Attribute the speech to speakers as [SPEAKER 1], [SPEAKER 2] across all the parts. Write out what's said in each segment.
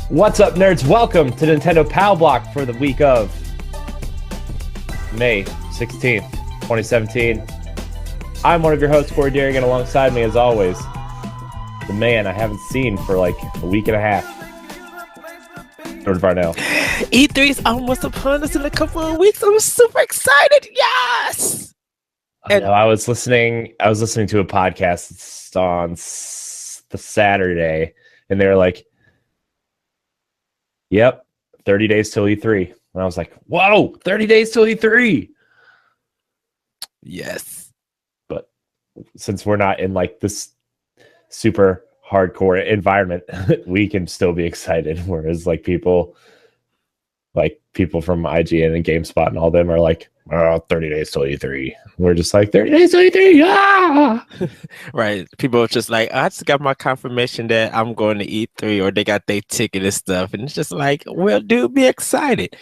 [SPEAKER 1] What's up, nerds? Welcome to Nintendo Pow Block for the week of May 16th, 2017. I'm one of your hosts, Corey Dirrig, and alongside me, as always, the man I haven't seen for like a week and a half, Edward Varnell.
[SPEAKER 2] E3 is almost upon us in a couple of weeks. I'm super excited. Yes.
[SPEAKER 1] I was listening to a podcast on the Saturday, and they were like, "Yep, 30 days till E3." And I was like, "Whoa, 30 days till E3."
[SPEAKER 2] Yes.
[SPEAKER 1] But since we're not in like this super hardcore environment, we can still be excited. Whereas like people from IGN and GameSpot and all them are like, "Oh, 30 days till E3." We're just like, 30 days till E3. Ah!
[SPEAKER 2] Right. People are just like, I just got my confirmation that I'm going to E3, or they got their ticket and stuff. And it's just like, well, dude, be excited.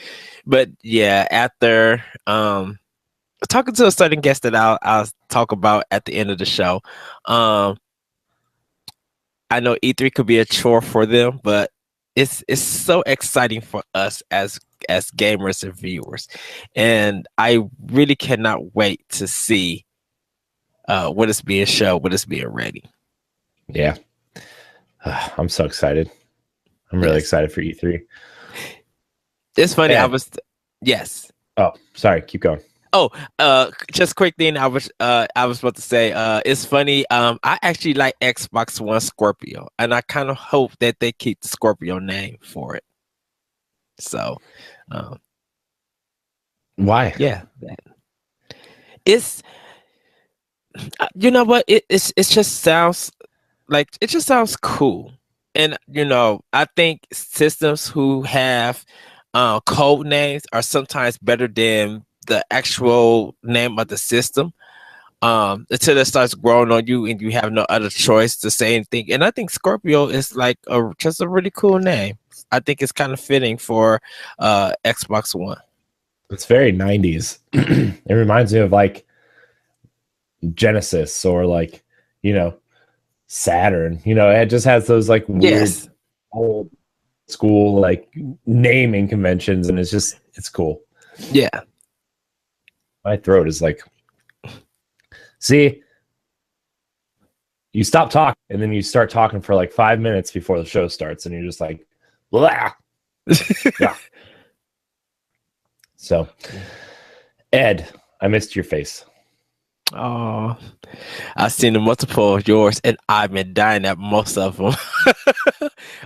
[SPEAKER 2] But yeah, after talking to a certain guest that I'll talk about at the end of the show. I know E3 could be a chore for them, but it's so exciting for us as gamers and viewers, and I really cannot wait to see what is being shown, what is being ready.
[SPEAKER 1] Yeah, I'm so excited. I'm really excited for E3.
[SPEAKER 2] It's funny.
[SPEAKER 1] Yeah.
[SPEAKER 2] Yes.
[SPEAKER 1] Oh, sorry. Keep going.
[SPEAKER 2] Oh, just quick thing. I was about to say, it's funny. I actually like Xbox One Scorpio, and I kind of hope that they keep the Scorpio name for it. So,
[SPEAKER 1] why?
[SPEAKER 2] Yeah, it's you know what, it just sounds like, it just sounds cool, and I think systems who have code names are sometimes better than the actual name of the system, until it starts growing on you and you have no other choice to say anything. And I think Scorpio is like just a really cool name. I think it's kind of fitting for Xbox One.
[SPEAKER 1] It's very 90s. It reminds me of like Genesis or like, Saturn. It just has those like weird old school like naming conventions, and it's cool.
[SPEAKER 2] Yeah.
[SPEAKER 1] My throat is like, see, you stop talking and then you start talking for like 5 minutes before the show starts, and you're just like, blah. Yeah. So, Ed, I missed your face.
[SPEAKER 2] Oh, I've seen the multiple of yours, and I've been dying at most of them.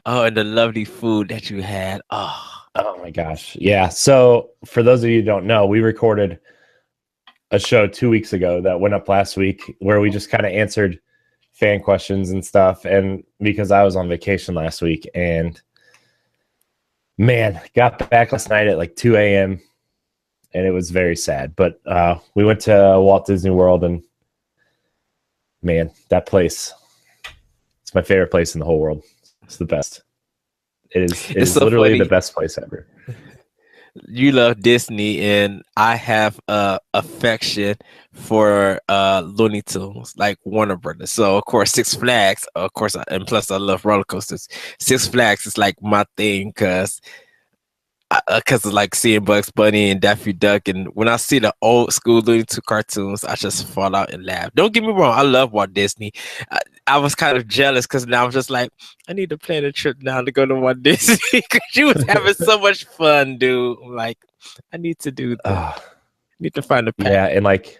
[SPEAKER 2] Oh, and the lovely food that you had.
[SPEAKER 1] Oh my gosh. Yeah. So for those of you who don't know, we recorded a show 2 weeks ago that went up last week where we just kind of answered fan questions and stuff. And because I was on vacation last week, and man, got back last night at like 2 a.m. and it was very sad. But we went to Walt Disney World, and man, that place, it's my favorite place in the whole world. It's the best. It's so literally funny. The best place ever.
[SPEAKER 2] You love Disney, and I have affection for Looney Tunes, like Warner Brothers. So of course Six Flags, of course, and plus I love roller coasters. Six Flags is like my thing, because of like seeing Bugs Bunny and Daffy Duck, and when I see the old school Looney Tunes cartoons, I just fall out and laugh. Don't get me wrong, I love Walt Disney. I was kind of jealous because now I'm just like, I need to plan a trip now to go to Walt Disney, because you was having so much fun, dude. I'm like, I need to do that. Need to find a pack.
[SPEAKER 1] Yeah, and like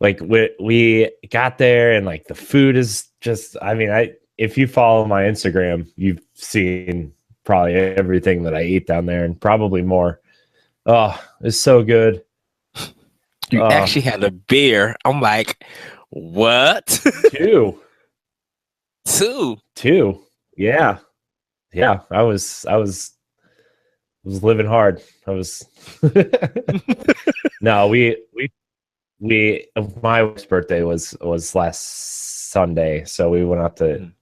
[SPEAKER 1] we got there, and like the food is just, I mean, if you follow my Instagram, you've seen probably everything that I eat down there, and probably more. Oh, it's so good.
[SPEAKER 2] You actually had a beer. I'm like, what?
[SPEAKER 1] Two. Yeah. I was living hard. No, my wife's birthday was last Sunday, so we went out to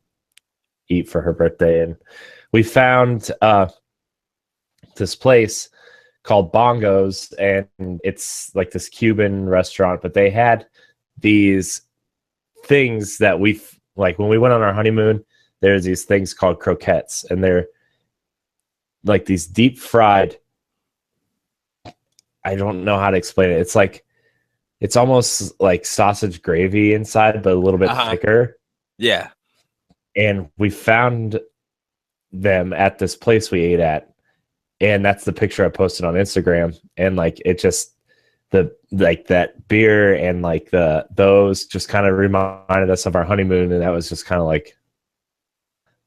[SPEAKER 1] eat for her birthday, and we found this place called Bongos, and it's like this Cuban restaurant, but they had these things that like when we went on our honeymoon, there's these things called croquettes, and they're like these deep fried. I don't know how to explain it. It's almost like sausage gravy inside, but a little bit thicker.
[SPEAKER 2] Yeah.
[SPEAKER 1] And we found them at this place we ate at, and that's the picture I posted on Instagram. And like it just that beer and like those just kind of reminded us of our honeymoon, and that was just kind of like,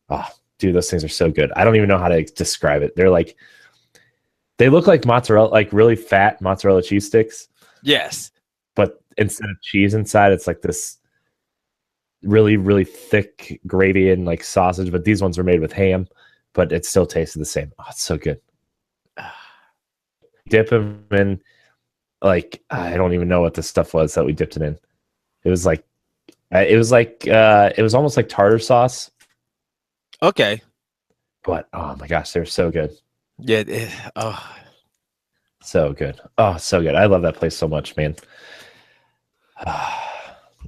[SPEAKER 1] oh, dude, those things are so good. I don't even know how to describe it. They look like mozzarella, like really fat mozzarella cheese sticks.
[SPEAKER 2] Yes.
[SPEAKER 1] But instead of cheese inside, it's like this really, really thick gravy and like sausage. But these ones were made with ham, but it still tasted the same. Oh, it's so good. Dip them in, like, I don't even know what the stuff was that we dipped it in. It was almost like tartar sauce.
[SPEAKER 2] Okay.
[SPEAKER 1] But oh my gosh, they're so good.
[SPEAKER 2] Yeah.
[SPEAKER 1] So good. Oh, so good. I love that place so much, man.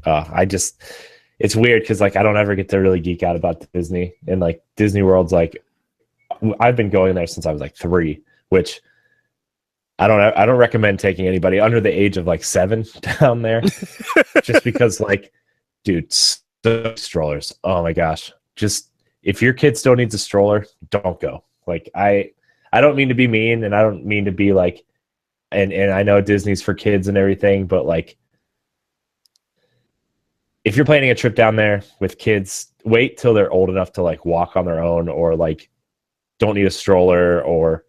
[SPEAKER 1] It's weird because like I don't ever get to really geek out about Disney, and like Disney World's like, I've been going there since I was like 3, which I don't recommend taking anybody under the age of like 7 down there, just because like, dude, strollers. Oh my gosh, just if your kid still needs a stroller, don't go. Like I don't mean to be mean, and I don't mean to be like, and I know Disney's for kids and everything, but like, if you're planning a trip down there with kids, wait till they're old enough to like walk on their own, or like don't need a stroller. Or,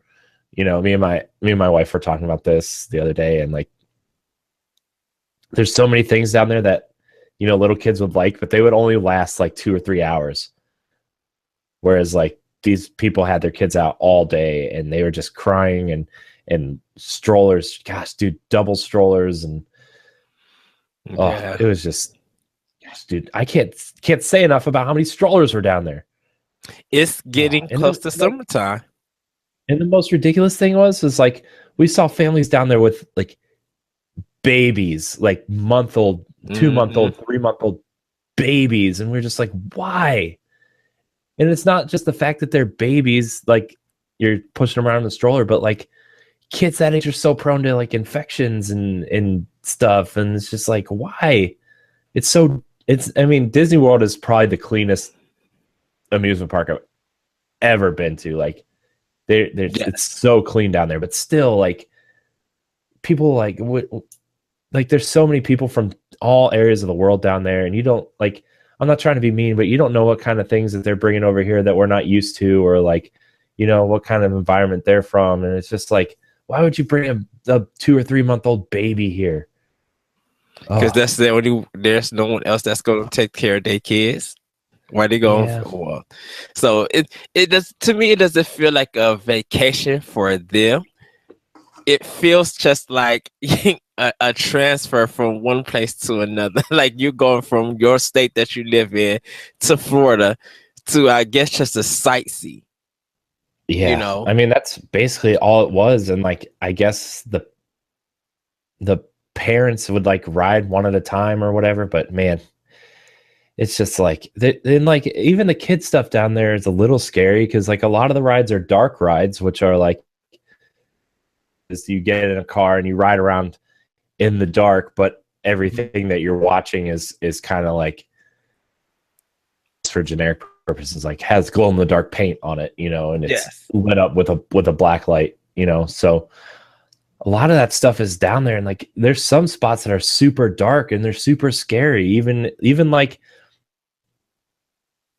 [SPEAKER 1] you know, me and my wife were talking about this the other day, and like, there's so many things down there that, you know, little kids would like, but they would only last like 2 or 3 hours. Whereas like these people had their kids out all day, and they were just crying, and strollers, gosh, dude, double strollers. And it was just, gosh, dude, I can't say enough about how many strollers were down there.
[SPEAKER 2] It's getting close to summertime.
[SPEAKER 1] And the most ridiculous thing was like, we saw families down there with like babies, like month-old, 2-month-old, 3-month-old babies. And we're just like, why? And it's not just the fact that they're babies, like you're pushing them around in the stroller, but like kids that age are so prone to like infections and stuff. And it's just like, why? I mean, Disney World is probably the cleanest amusement park I've ever been to. Like it's so clean down there, but still like people like there's so many people from all areas of the world down there. And you don't like, I'm not trying to be mean, but you don't know what kind of things that they're bringing over here that we're not used to, or like, you know, what kind of environment they're from. And it's just like, why would you bring a 2 or 3-month-old baby here?
[SPEAKER 2] Because there's no one else that's going to take care of their kids. Why they going for a while? So it does, to me, it doesn't feel like a vacation for them. It feels just like a transfer from one place to another. Like you're going from your state that you live in to Florida to, I guess, just a sightsee.
[SPEAKER 1] Yeah,
[SPEAKER 2] you know,
[SPEAKER 1] I mean, that's basically all it was. And like, I guess the parents would like ride one at a time or whatever, but man, it's just like, then like even the kid stuff down there is a little scary, because like a lot of the rides are dark rides, which are like, you get in a car and you ride around in the dark, but everything that you're watching is kind of like, for generic purposes, like has glow in the dark paint on it, you know, and it's lit up with a black light, you know. So a lot of that stuff is down there, and like there's some spots that are super dark and they're super scary. Even like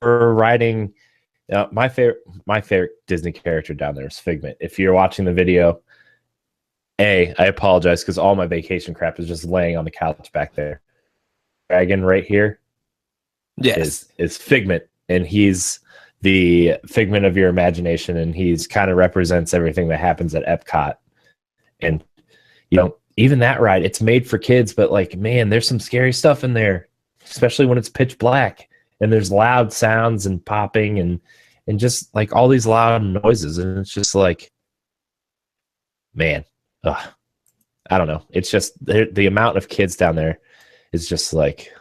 [SPEAKER 1] for riding, my favorite Disney character down there is Figment. If you're watching the video, I apologize because all my vacation crap is just laying on the couch back there. Dragon right here, is Figment, and he's the figment of your imagination, and he's kind of represents everything that happens at Epcot. And you know, even that ride, it's made for kids, but like, man, there's some scary stuff in there, especially when it's pitch black and there's loud sounds and popping and just like all these loud noises, and it's just like, man, I don't know. It's just the amount of kids down there is just like,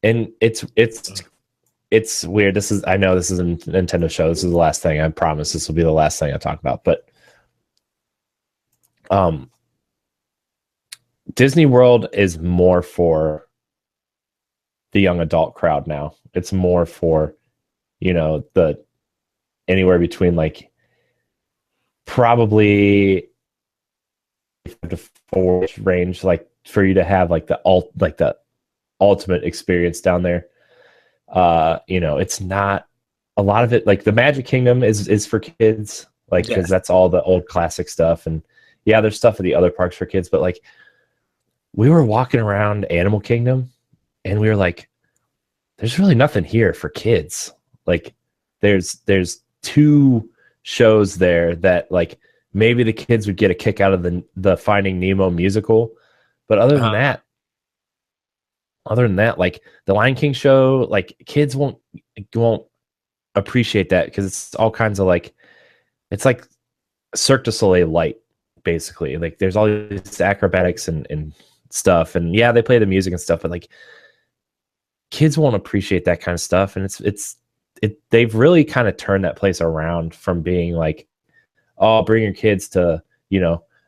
[SPEAKER 1] and it's it's weird. I know this is a Nintendo show. This is the last thing. I promise this will be the last thing I talk about. But Disney World is more for the young adult crowd now. It's more for, the anywhere between like probably 5 to 4 range, like for you to have like the ultimate experience down there. It's not a lot of it. Like the Magic Kingdom is for kids, like because that's all the old classic stuff. And yeah, there's stuff at the other parks for kids, but like we were walking around Animal Kingdom and we were like, there's really nothing here for kids. Like there's 2 shows there that like maybe the kids would get a kick out of the Finding Nemo musical, but other than that, like the Lion King show, like kids won't appreciate that because it's all kinds of like, it's like Cirque du Soleil light, basically. Like there's all these acrobatics and stuff, and yeah, they play the music and stuff, but like kids won't appreciate that kind of stuff. And they've really kind of turned that place around from being like, oh, bring your kids to,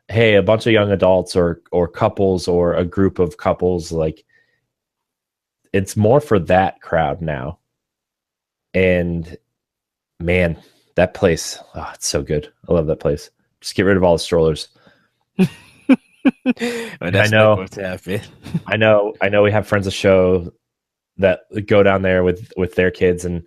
[SPEAKER 1] hey, a bunch of young adults or couples or a group of couples. Like it's more for that crowd now. And man, that place, it's so good. I love that place. Just get rid of all the strollers.
[SPEAKER 2] That's not going to happen.
[SPEAKER 1] I know we have friends of show that go down there with their kids, and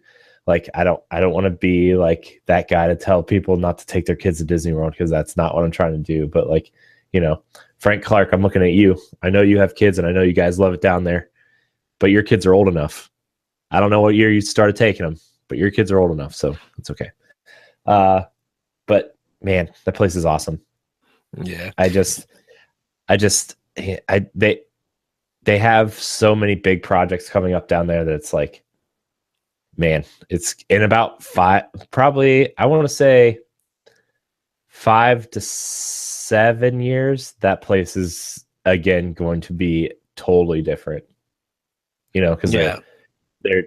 [SPEAKER 1] like I don't want to be like that guy to tell people not to take their kids to Disney World, because that's not what I'm trying to do. But like, Frank Clark, I'm looking at you. I know you have kids and I know you guys love it down there, but your kids are old enough. I don't know what year you started taking them, but your kids are old enough, so it's okay. But man, that place is awesome.
[SPEAKER 2] Yeah.
[SPEAKER 1] They have so many big projects coming up down there that it's like, man, it's in about 5 to 7 years, that place is again going to be totally different. Because they're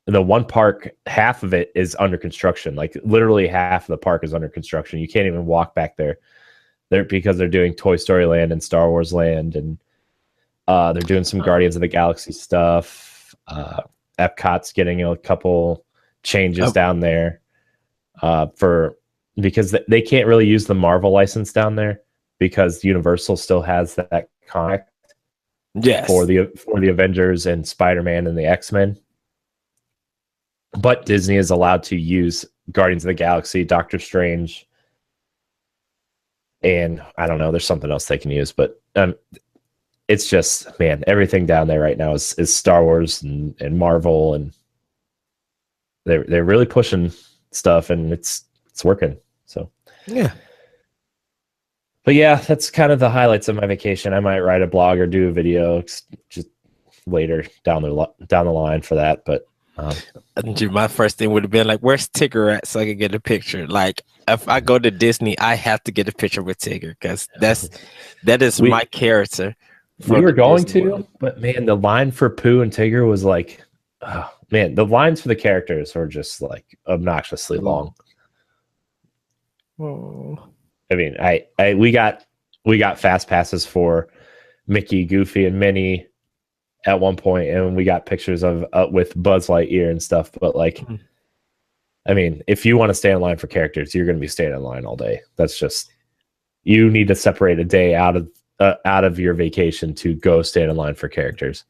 [SPEAKER 1] the one park, half of it is under construction. Like literally half of the park is under construction. You can't even walk back there. Because they're doing Toy Story Land and Star Wars Land, and they're doing some Guardians of the Galaxy stuff. Epcot's getting a couple changes down there because they can't really use the Marvel license down there because Universal still has that contract.
[SPEAKER 2] Yes.
[SPEAKER 1] For the Avengers and Spider-Man and the X-Men. But Disney is allowed to use Guardians of the Galaxy, Doctor Strange, and I don't know, there's something else they can use, but it's just, man, everything down there right now is Star Wars and Marvel, and they're really pushing stuff, and it's working. So
[SPEAKER 2] yeah.
[SPEAKER 1] But yeah, that's kind of the highlights of my vacation. I might write a blog or do a video just later down the line for that. But
[SPEAKER 2] my first thing would have been like, where's Tigger at, so I can get a picture? Like, if I go to Disney, I have to get a picture with Tigger because that is my character.
[SPEAKER 1] We were going to, but man, the line for Pooh and Tigger was like, oh, man, the lines for the characters were just like obnoxiously long.
[SPEAKER 2] Oh.
[SPEAKER 1] I mean, we got fast passes for Mickey, Goofy, and Minnie at one point, and we got pictures of with Buzz Lightyear and stuff. But like, I mean, if you want to stay in line for characters, you're going to be staying in line all day. That's just, you need to separate a day out of your vacation to go stand in line for characters.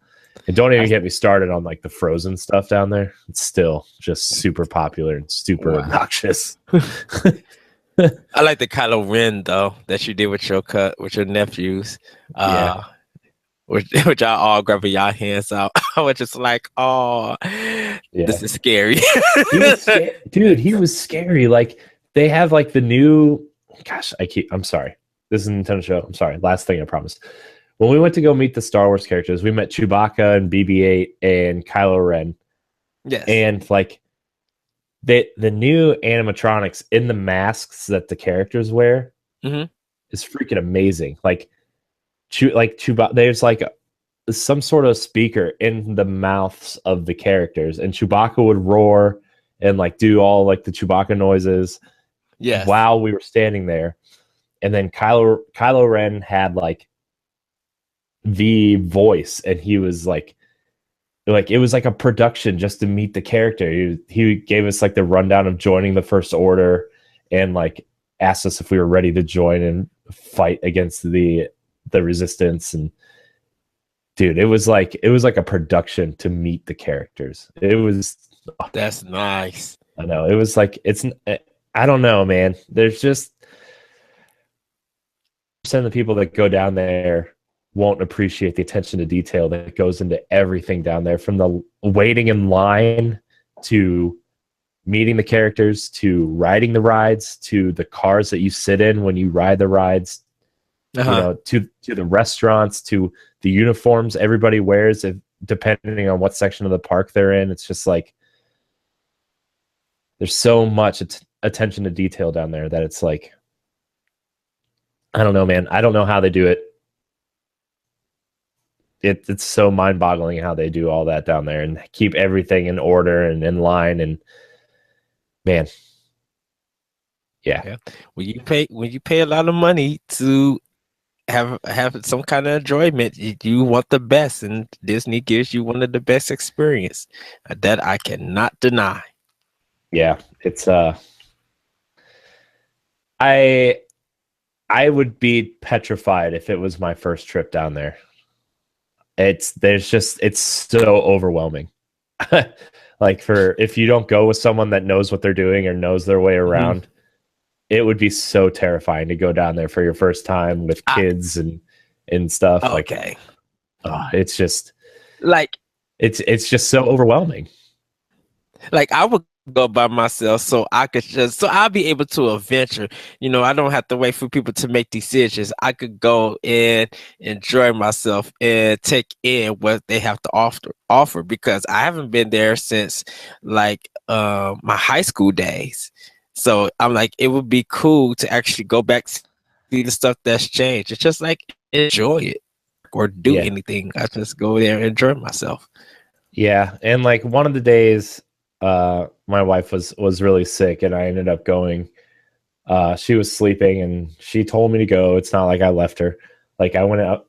[SPEAKER 1] And don't even get me started on like the Frozen stuff down there. It's still just super popular and super obnoxious.
[SPEAKER 2] I like the Kylo Ren though that you did with your nephews. Which I all grabbing y'all hands out. I was just like, this is scary.
[SPEAKER 1] Dude, he was scary. Like they have like the new, I'm sorry. This is a Nintendo show. I'm sorry. Last thing I promise. When we went to go meet the Star Wars characters, we met Chewbacca and BB-8 and Kylo Ren.
[SPEAKER 2] Yes.
[SPEAKER 1] And like the new animatronics in the masks that the characters wear is freaking amazing. Like Chewbacca, there's like some sort of speaker in the mouths of the characters, and Chewbacca would roar and like do all like the Chewbacca noises while we were standing there. And then Kylo Ren had like the voice, and he was like it was like a production just to meet the character. He gave us like the rundown of joining the First Order, and like asked us if we were ready to join and fight against the Resistance. And dude, it was like a production to meet the characters. It was
[SPEAKER 2] That's nice.
[SPEAKER 1] I know, it was like I don't know, man. There's just some of the people that go down there won't appreciate the attention to detail that goes into everything down there, from the waiting in line to meeting the characters to riding the rides to the cars that you sit in when you ride the rides, you know, to the restaurants, to the uniforms everybody wears, depending on what section of the park they're in. It's just like there's so much attention to detail down there that it's like, I don't know, man. I don't know how they do it. It's so mind-boggling how they do all that down there and keep everything in order and in line. And man, yeah.
[SPEAKER 2] When you pay a lot of money to have some kind of enjoyment, you want the best, and Disney gives you one of the best experience. That I cannot deny.
[SPEAKER 1] Yeah, it's I would be petrified if it was my first trip down there. It's so overwhelming. Like, if you don't go with someone that knows what they're doing or knows their way around, it would be so terrifying to go down there for your first time with kids and stuff.
[SPEAKER 2] Okay.
[SPEAKER 1] Like, it's just
[SPEAKER 2] like
[SPEAKER 1] it's just so overwhelming.
[SPEAKER 2] Like, I would go by myself, so I'll be able to adventure. You know, I don't have to wait for people to make decisions. I could go and enjoy myself and take in what they have to offer, because I haven't been there since like my high school days. So I'm like, it would be cool to actually go back to see the stuff that's changed. It's just like, enjoy it or do anything. I just go there and enjoy myself.
[SPEAKER 1] Yeah, and like one of the days, my wife was really sick, and I ended up going. She was sleeping, and she told me to go. It's not like I left her. Like, I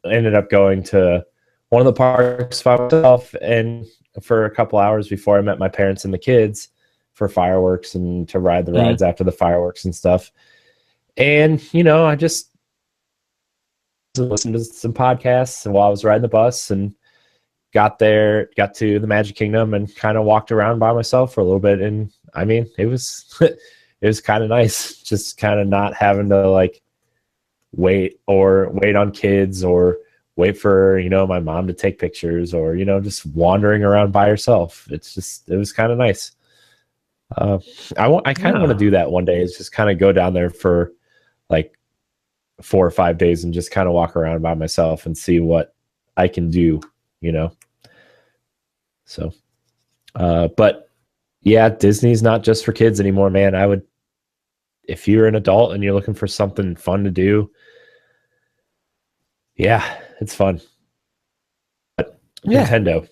[SPEAKER 1] ended up going to one of the parks by myself, and for a couple hours before I met my parents and the kids for fireworks and to ride the rides after the fireworks and stuff. And you know, I just listened to some podcasts while I was riding the bus, and got to the Magic Kingdom and kind of walked around by myself for a little bit. And I mean, it was kind of nice, just kind of not having to like wait on kids or wait for, you know, my mom to take pictures, or, you know, just wandering around by herself. It was kind of nice. I kind of want to do that one day, is just kind of go down there for like 4 or 5 days and just kind of walk around by myself and see what I can do, you know? So, but yeah, Disney's not just for kids anymore, man. If you're an adult and you're looking for something fun to do, yeah, it's fun. But Nintendo,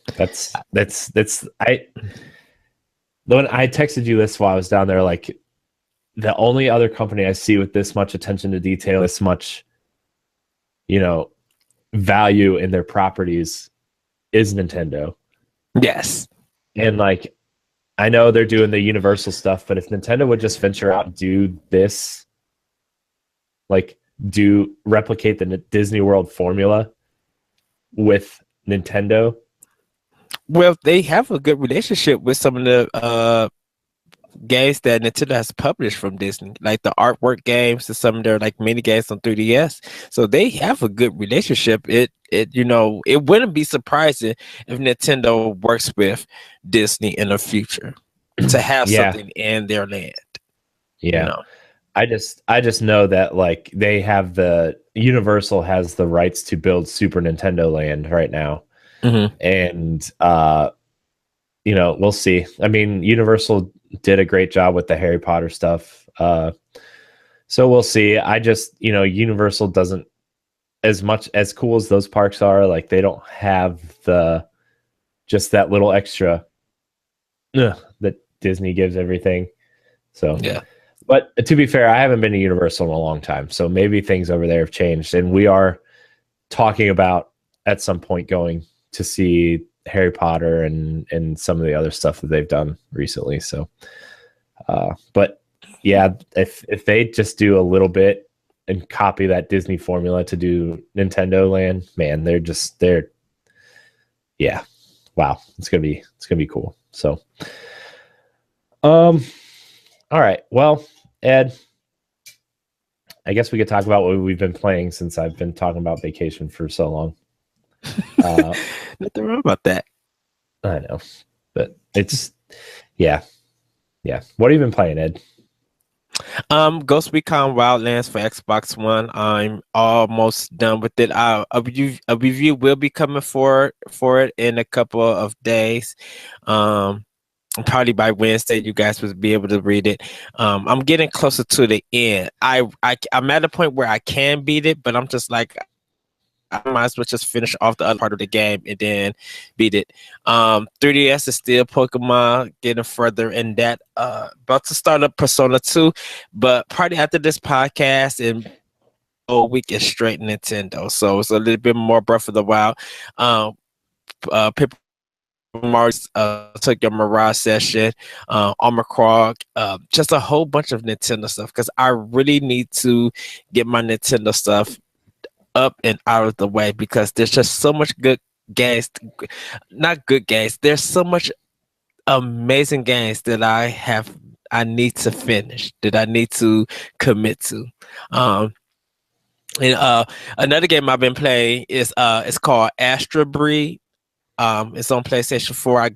[SPEAKER 1] when I texted you this while I was down there, like, the only other company I see with this much attention to detail, this much, you know, value in their properties is Nintendo.
[SPEAKER 2] Yes.
[SPEAKER 1] And like, I know they're doing the Universal stuff, but if Nintendo would just venture out and do this, like, replicate the Disney World formula with Nintendo.
[SPEAKER 2] Well, they have a good relationship with some of the games that Nintendo has published from Disney, like the artwork games and some of their like mini games on 3DS. So they have a good relationship. It you know, it wouldn't be surprising if Nintendo works with Disney in the future to have something in their land.
[SPEAKER 1] Yeah.
[SPEAKER 2] You know?
[SPEAKER 1] I just know that like Universal has the rights to build Super Nintendo Land right now. And you know, we'll see. I mean, Universal did a great job with the Harry Potter stuff. So we'll see. I just, you know, Universal doesn't as much as cool as those parks are, like they don't have just that little extra that Disney gives everything. So
[SPEAKER 2] Yeah.
[SPEAKER 1] But to be fair, I haven't been to Universal in a long time, so maybe things over there have changed, and we are talking about at some point going to see Harry Potter and some of the other stuff that they've done recently. So, but yeah, if they just do a little bit and copy that Disney formula to do Nintendo Land, man, they're yeah, wow, it's gonna be cool. So, all right, well, Ed, I guess we could talk about what we've been playing since I've been talking about vacation for so long.
[SPEAKER 2] Nothing wrong about that.
[SPEAKER 1] I know, but it's yeah. What have you been playing, Ed?
[SPEAKER 2] Ghost Recon Wildlands for Xbox One. I'm almost done with it. A review will be coming for it in a couple of days. Probably by Wednesday, you guys will be able to read it. I'm getting closer to the end. I'm at a point where I can beat it, but I'm just like, I might as well just finish off the other part of the game and then beat it. 3DS is still Pokemon, getting further in that. About to start up Persona 2, but probably after this podcast and whole week is straight Nintendo. So it's a little bit more Breath of the Wild. Paper Mario, took your Mirage session, Armor Krog, just a whole bunch of Nintendo stuff because I really need to get my Nintendo stuff up and out of the way because there's just so much good games, not good games. There's so much amazing games that I need to finish, that I need to commit to. And another game I've been playing is it's called Astra Breed. It's on PlayStation 4. I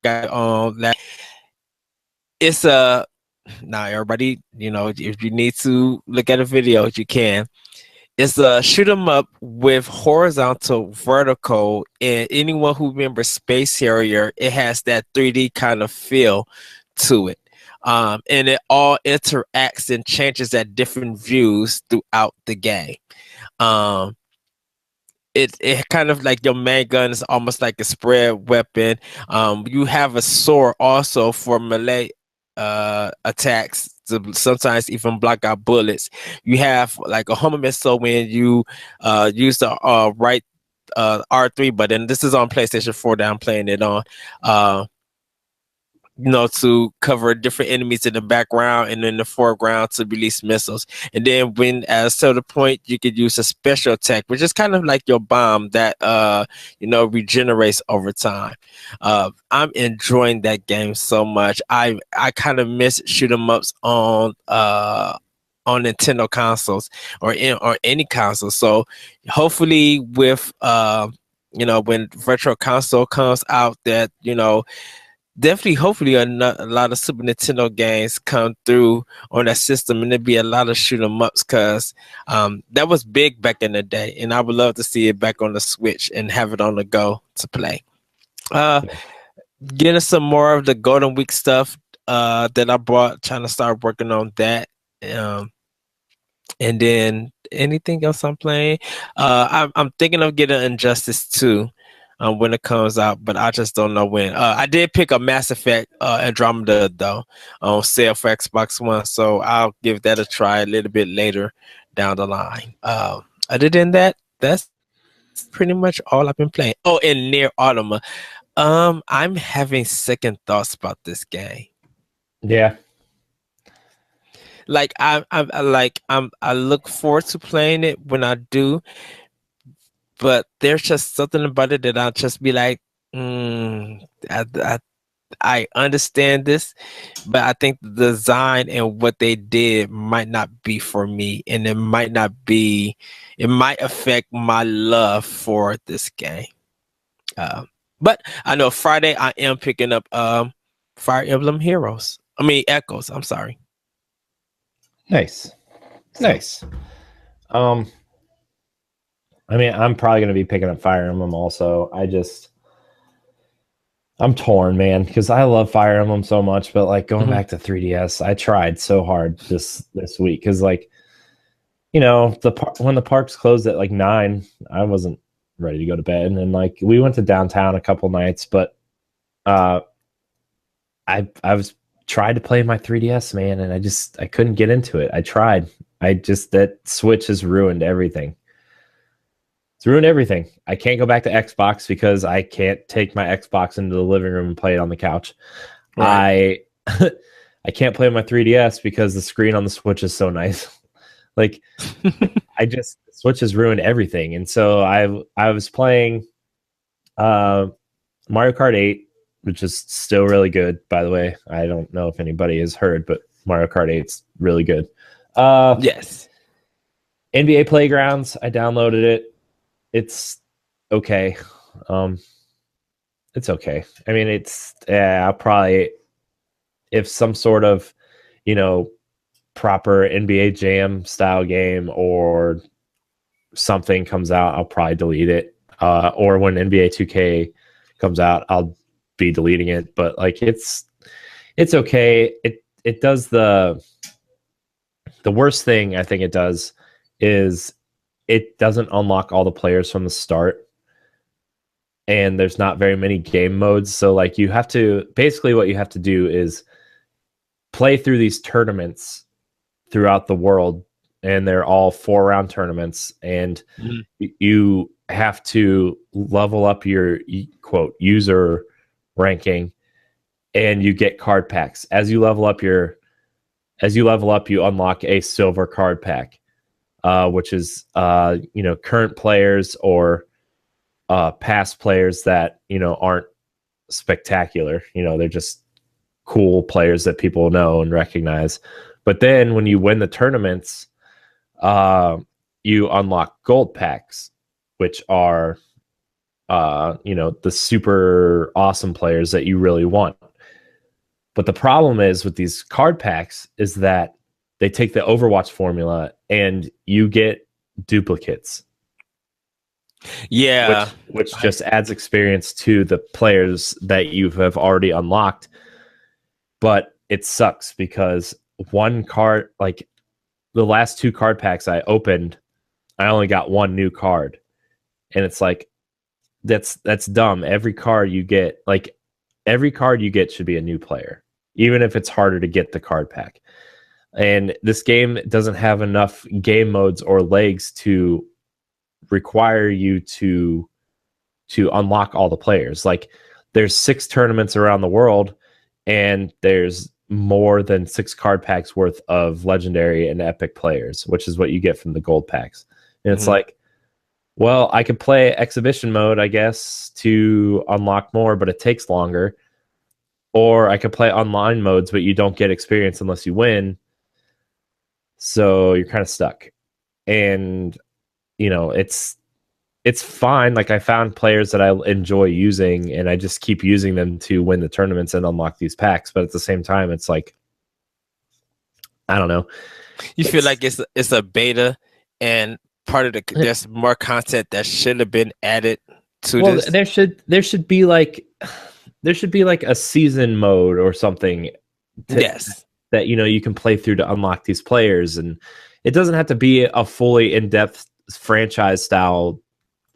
[SPEAKER 2] got on that. It's now everybody, if you need to look at a video, you can. It's a shoot 'em up with horizontal, vertical, and anyone who remembers Space Harrier, it has that 3D kind of feel to it. And it all interacts and changes at different views throughout the game. It kind of like your main gun is almost like a spread weapon. You have a sword also for melee attacks to sometimes even block out bullets. You have like a Hummer missile when you use the right R3 button. This is on PlayStation 4 that I'm playing it on. To cover different enemies in the background and in the foreground to release missiles. And then when at a certain point, you could use a special attack, which is kind of like your bomb that, regenerates over time. I'm enjoying that game so much. I kind of miss shoot 'em ups on Nintendo consoles or any console. So hopefully with, when Virtual Console comes out that, definitely, hopefully, a lot of Super Nintendo games come through on that system, and there'd be a lot of shoot 'em ups because that was big back in the day, and I would love to see it back on the Switch and have it on the go to play. Getting some more of the Golden Week stuff that I bought, trying to start working on that. And then anything else I'm playing, I'm thinking of getting Injustice 2. When it comes out, but I just don't know when. I did pick up Mass Effect Andromeda though on sale for Xbox One, so I'll give that a try a little bit later down the line. Other than that, that's pretty much all I've been playing. Oh, and Near Automata. I'm having second thoughts about this game.
[SPEAKER 1] Yeah.
[SPEAKER 2] Like I look forward to playing it when I do. But there's just something about it that I'll just be like, I understand this, but I think the design and what they did might not be for me, and it might affect my love for this game. But I know Friday I am picking up Fire Emblem Echoes. I'm sorry.
[SPEAKER 1] Nice. I'm probably going to be picking up Fire Emblem also. I'm torn, man, because I love Fire Emblem so much, but like going back to 3DS, I tried so hard this week because like when the parks closed at like 9, I wasn't ready to go to bed, and like we went to downtown a couple nights, but uh, I was tried to play my 3DS, man, and I couldn't get into it. I tried. That Switch has ruined everything. It's ruined everything. I can't go back to Xbox because I can't take my Xbox into the living room and play it on the couch. Right. I can't play my 3DS because the screen on the Switch is so nice. Like Switch has ruined everything. And so I was playing Mario Kart 8, which is still really good, by the way. I don't know if anybody has heard, but Mario Kart 8's really good.
[SPEAKER 2] Yes.
[SPEAKER 1] NBA Playgrounds, I downloaded it. It's okay. It's okay. I mean, I'll probably, if some sort of, proper NBA Jam style game or something comes out, I'll probably delete it. Or when NBA 2K comes out, I'll be deleting it. But like, it's okay. It does the worst thing I think it does is it doesn't unlock all the players from the start, and there's not very many game modes. So like basically what you have to do is play through these tournaments throughout the world, and they're all 4-round tournaments, and you have to level up your quote user ranking, and you get card packs. As you level up, you unlock a silver card pack, which is current players or past players that aren't spectacular. They're just cool players that people know and recognize. But then when you win the tournaments, you unlock gold packs, which are the super awesome players that you really want. But the problem is with these card packs is that they take the Overwatch formula and you get duplicates.
[SPEAKER 2] Yeah.
[SPEAKER 1] Which just adds experience to the players that you have already unlocked. But it sucks because one card, like the last 2 card packs I opened, I only got 1 new card. And it's like, that's dumb. Every card you get should be a new player, even if it's harder to get the card pack. And this game doesn't have enough game modes or legs to require you to unlock all the players. Like there's 6 tournaments around the world, and there's more than 6 card packs worth of legendary and epic players, which is what you get from the gold packs. And it's like, well, I could play exhibition mode, I guess, to unlock more, but it takes longer. Or I could play online modes, but you don't get experience unless you win. So you're kind of stuck. And, it's fine. Like I found players that I enjoy using, and I just keep using them to win the tournaments and unlock these packs. But at the same time, it's like, I don't know.
[SPEAKER 2] You feel like it's a beta, and part of there's more content that should have been added to this.
[SPEAKER 1] There should be like a season mode or something.
[SPEAKER 2] Yes.
[SPEAKER 1] That you can play through to unlock these players, and it doesn't have to be a fully in-depth franchise style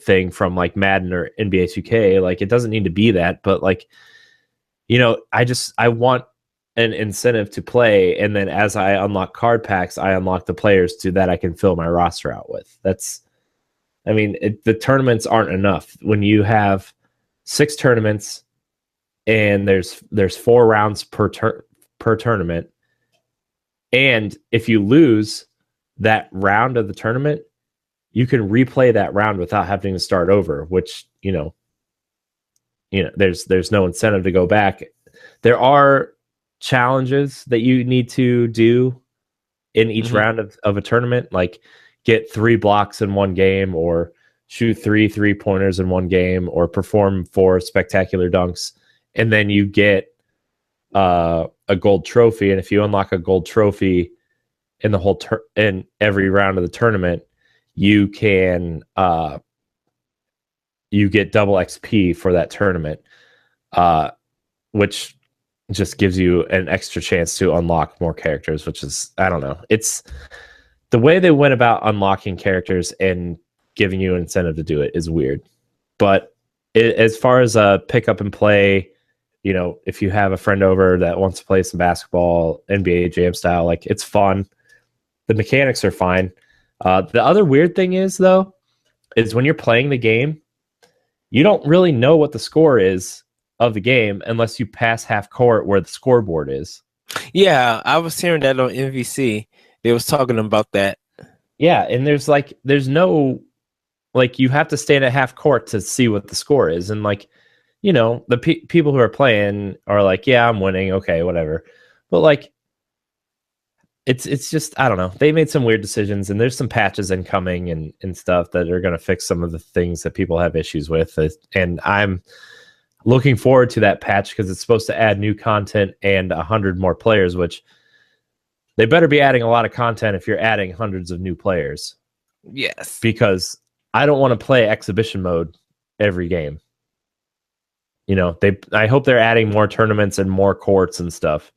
[SPEAKER 1] thing from like Madden or NBA 2K. Like it doesn't need to be that, but like I want an incentive to play, and then as I unlock card packs, I unlock the players that I can fill my roster out with. The tournaments aren't enough. When you have 6 tournaments and there's 4 rounds per tournament, and if you lose that round of the tournament, you can replay that round without having to start over, which, there's no incentive to go back. There are challenges that you need to do in each round of a tournament, like get 3 blocks in one game, or shoot 3 3-pointers in one game, or perform 4 spectacular dunks. And then you get a gold trophy. And if you unlock a gold trophy in the whole in every round of the tournament, you can you get double XP for that tournament, which just gives you an extra chance to unlock more characters, which is, I don't know. the way they went about unlocking characters and giving you an incentive to do it is weird. But as far as pick up and play, you know, if you have a friend over that wants to play some basketball, NBA Jam style, like it's fun. The mechanics are fine. The other weird thing is, though, is when you're playing the game, you don't really know what the score is of the game unless you pass half court where the scoreboard is.
[SPEAKER 2] Yeah, I was hearing that on NVC. They was talking about that.
[SPEAKER 1] Yeah, and there's no, like, you have to stand at half court to see what the score is. And, like, you know, the people who are playing are like, yeah, I'm winning. Okay, whatever. But, like, it's just, I don't know. They made some weird decisions, and there's some patches incoming and stuff that are going to fix some of the things that people have issues with. And I'm looking forward to that patch because it's supposed to add new content and 100 more players, which they better be adding a lot of content if you're adding hundreds of new players.
[SPEAKER 2] Yes.
[SPEAKER 1] Because I don't want to play exhibition mode every game. You know, I hope they're adding more tournaments and more courts and stuff.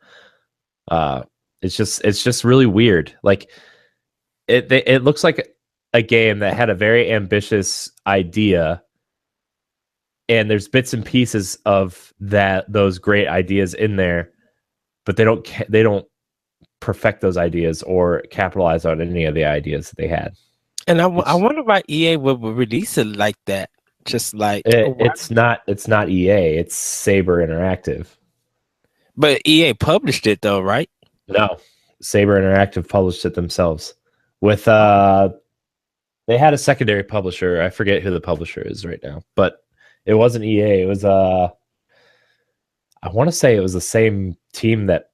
[SPEAKER 1] It's just really weird. Like it looks like a game that had a very ambitious idea, and there's bits and pieces of those great ideas in there, but they don't perfect those ideas or capitalize on any of the ideas that they had.
[SPEAKER 2] And I wonder why EA would release it like that. Just like
[SPEAKER 1] it's not EA, it's Saber Interactive.
[SPEAKER 2] But EA published it though, right?
[SPEAKER 1] No, Saber Interactive published it themselves. With they had a secondary publisher. I forget who the publisher is right now, but it wasn't EA. It was I want to say it was the same team that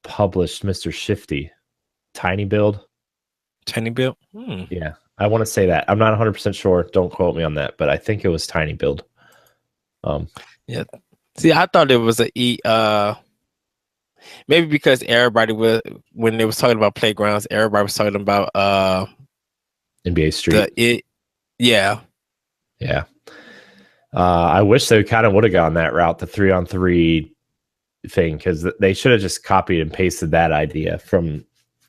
[SPEAKER 1] published Mr. Shifty, Tiny Build.
[SPEAKER 2] Tiny Build?
[SPEAKER 1] Yeah, I want to say that. I'm not 100% sure. Don't quote me on that, but I think it was Tiny Build.
[SPEAKER 2] Yeah. See, I thought it was maybe because everybody was, when they was talking about playgrounds, everybody was talking about
[SPEAKER 1] NBA Street.
[SPEAKER 2] Yeah.
[SPEAKER 1] I wish they kind of would have gone that route, the 3-on-3 thing, because they should have just copied and pasted that idea from,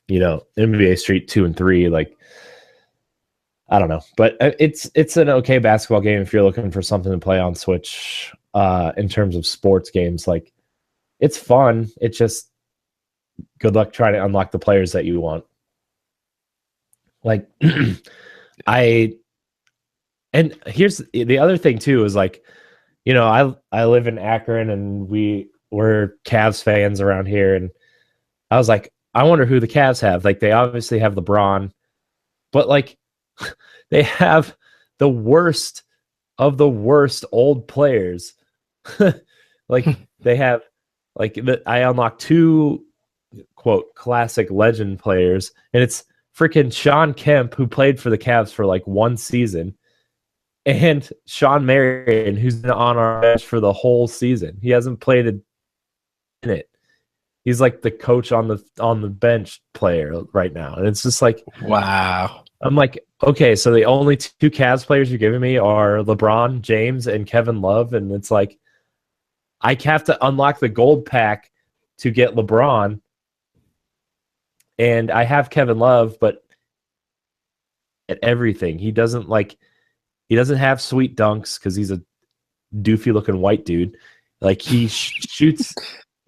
[SPEAKER 1] you know, NBA Street 2 and 3. Like, I don't know, but it's an okay basketball game if you're looking for something to play on Switch. In terms of sports games, like, it's fun. It's just good luck trying to unlock the players that you want. Like, and here's the other thing too, is like, you know, I live in Akron and we're Cavs fans around here. And I was like, I wonder who the Cavs have. Like, they obviously have LeBron, but like they have the worst of the worst old players. Like, they have, like, I unlocked 2 quote classic legend players, and it's freaking Sean Kemp, who played for the Cavs for like 1 season, and Sean Marion, who's been on our bench for the whole season. He hasn't played a minute. He's like the coach on the bench player right now, and it's just like,
[SPEAKER 2] wow.
[SPEAKER 1] I'm like, okay, so the only 2 Cavs players you're giving me are LeBron James and Kevin Love, and it's like, I have to unlock the gold pack to get LeBron, and I have Kevin Love, but at everything, he doesn't have sweet dunks because he's a doofy looking white dude. Like, he shoots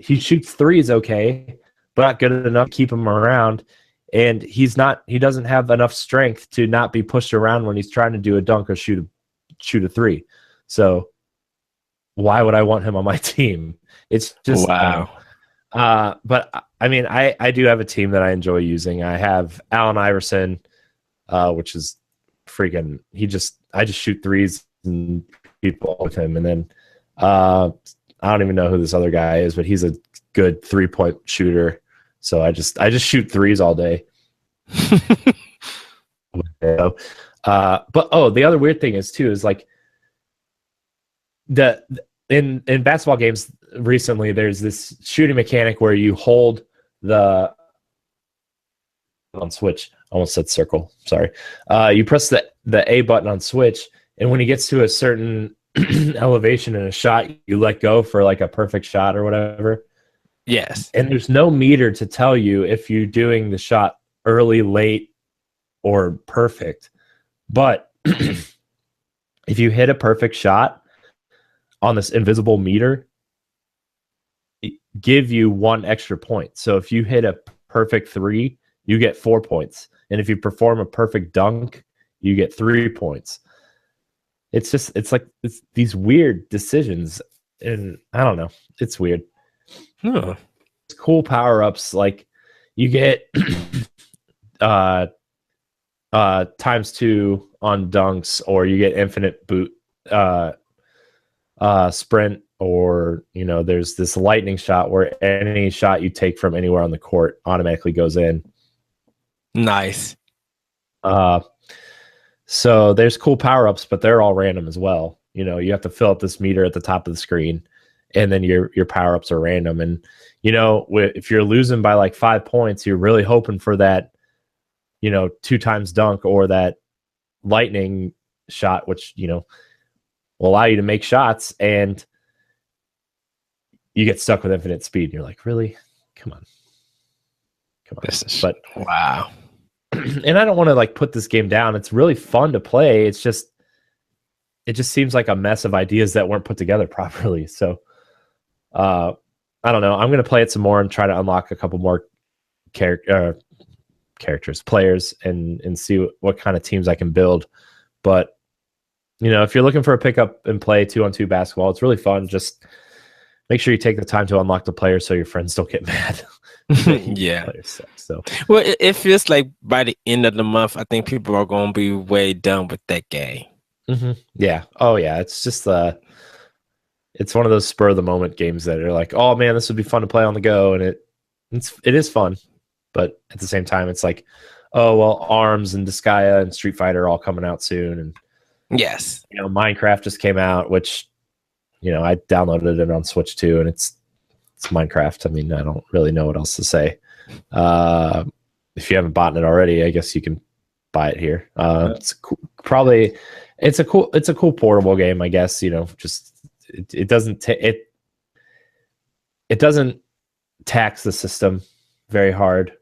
[SPEAKER 1] threes okay, but not good enough to keep him around. And he doesn't have enough strength to not be pushed around when he's trying to do a dunk or shoot a three. So why would I want him on my team? It's just
[SPEAKER 2] wow.
[SPEAKER 1] But I mean, I do have a team that I enjoy using. I have Allen Iverson, which is freaking. I just shoot threes and people with him, and then I don't even know who this other guy is, but he's a good 3-point shooter. So I just shoot threes all day. But the other weird thing is like in basketball games recently, there's this shooting mechanic where you hold on Switch. I almost said circle. Sorry. You press the A button on Switch, and when he gets to a certain elevation in a shot, you let go for like a perfect shot or whatever.
[SPEAKER 2] Yes.
[SPEAKER 1] And there's no meter to tell you if you're doing the shot early, late, or perfect. But if you hit a perfect shot on this invisible meter, it give you 1 extra point. So if you hit a perfect 3, you get 4 points. And if you perform a perfect dunk, you get 3 points. It's these weird decisions. And I don't know. It's weird.
[SPEAKER 2] Huh.
[SPEAKER 1] It's cool power-ups. Like you get ×2 on dunks, or you get infinite boot sprint, or there's this lightning shot where any shot you take from anywhere on the court automatically goes in.
[SPEAKER 2] Nice.
[SPEAKER 1] So there's cool power-ups, but they're all random as well. You have to fill up this meter at the top of the screen, and then your power-ups are random. And if you're losing by like 5 points, you're really hoping for that 2 times dunk or that lightning shot, which will allow you to make shots, and you get stuck with infinite speed. And you're like, really? Come on. But
[SPEAKER 2] wow.
[SPEAKER 1] And I don't want to like put this game down. It's really fun to play. It just seems like a mess of ideas that weren't put together properly. So I don't know. I'm going to play it some more and try to unlock a couple more players, and see what kind of teams I can build. But if you're looking for a pick up and play 2-on-2 basketball, it's really fun. Just make sure you take the time to unlock the players so your friends don't get mad.
[SPEAKER 2] Yeah.
[SPEAKER 1] So
[SPEAKER 2] well, it feels like by the end of the month, I think people are going to be way done with that game.
[SPEAKER 1] Mm-hmm. Yeah. Oh yeah. It's just it's one of those spur of the moment games that are like, oh man, this would be fun to play on the go, and it is fun, but at the same time, it's like, oh well, ARMS and Disgaea and Street Fighter are all coming out soon, and
[SPEAKER 2] yes,
[SPEAKER 1] Minecraft just came out, which I downloaded it on Switch too, and it's Minecraft. I mean, I don't really know what else to say. If you haven't bought it already, I guess you can buy it here. It's cool. Probably it's a cool portable game, I guess. Just it doesn't it doesn't tax the system very hard.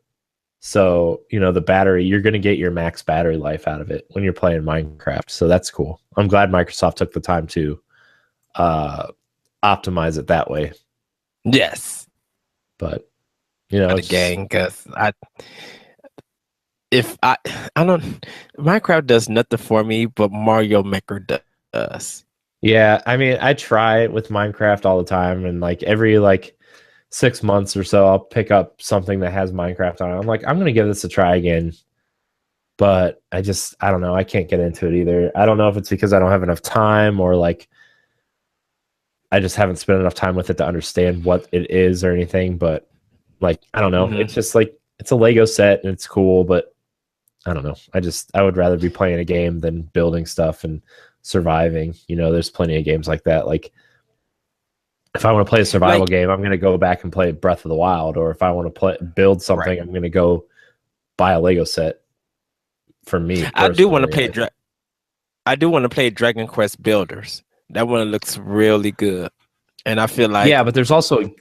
[SPEAKER 1] So the battery, you're going to get your max battery life out of it when you're playing Minecraft. So that's cool. I'm glad Microsoft took the time to optimize it that way.
[SPEAKER 2] Yes,
[SPEAKER 1] but
[SPEAKER 2] again, because I don't, Minecraft does nothing for me, but Mario Maker does.
[SPEAKER 1] Yeah, I mean, I try with Minecraft all the time, and like every 6 months or so, I'll pick up something that has Minecraft on it. I'm like, I'm gonna give this a try again, but I don't know. I can't get into it either. I don't know if it's because I don't have enough time, or I just haven't spent enough time with it to understand what it is or anything. But I don't know. Mm-hmm. It's just it's a Lego set and it's cool, but I don't know. I would rather be playing a game than building stuff and surviving. There's plenty of games like that. If I want to play a survival game, I'm going to go back and play Breath of the Wild. Or if I want to build something, right, I'm going to go buy a Lego set. For me,
[SPEAKER 2] I do want to play Dragon Quest Builders. That one looks really good, and I feel like
[SPEAKER 1] but there's also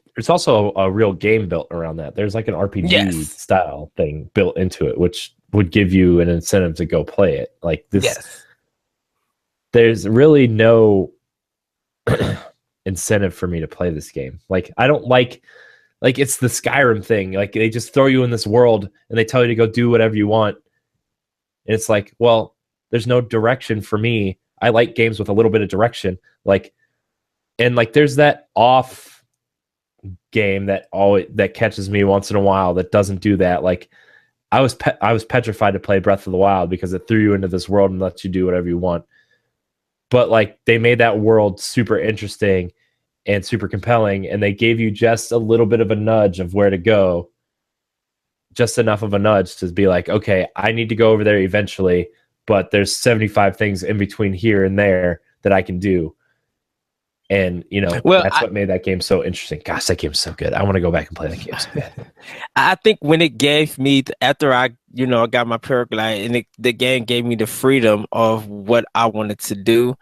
[SPEAKER 1] a real game built around that. There's like an RPG style thing built into it, which would give you an incentive to go play it. Like this, there's really no incentive for me to play this game. I don't like it's the Skyrim thing. They just throw you in this world and they tell you to go do whatever you want. And it's like, well, there's no direction for me. I like games with a little bit of direction. There's that off game that catches me once in a while that doesn't do that. I was petrified to play Breath of the Wild because it threw you into this world and lets you do whatever you want. But they made that world super interesting and super compelling, and they gave you just a little bit of a nudge of where to go, just enough of a nudge to be like, okay, I need to go over there eventually, but there's 75 things in between here and there that I can do. And, that's what made that game so interesting. Gosh, that game's so good. I want to go back and play that game so bad.
[SPEAKER 2] I think when it gave me, after I got my paraglide, and the game gave me the freedom of what I wanted to do,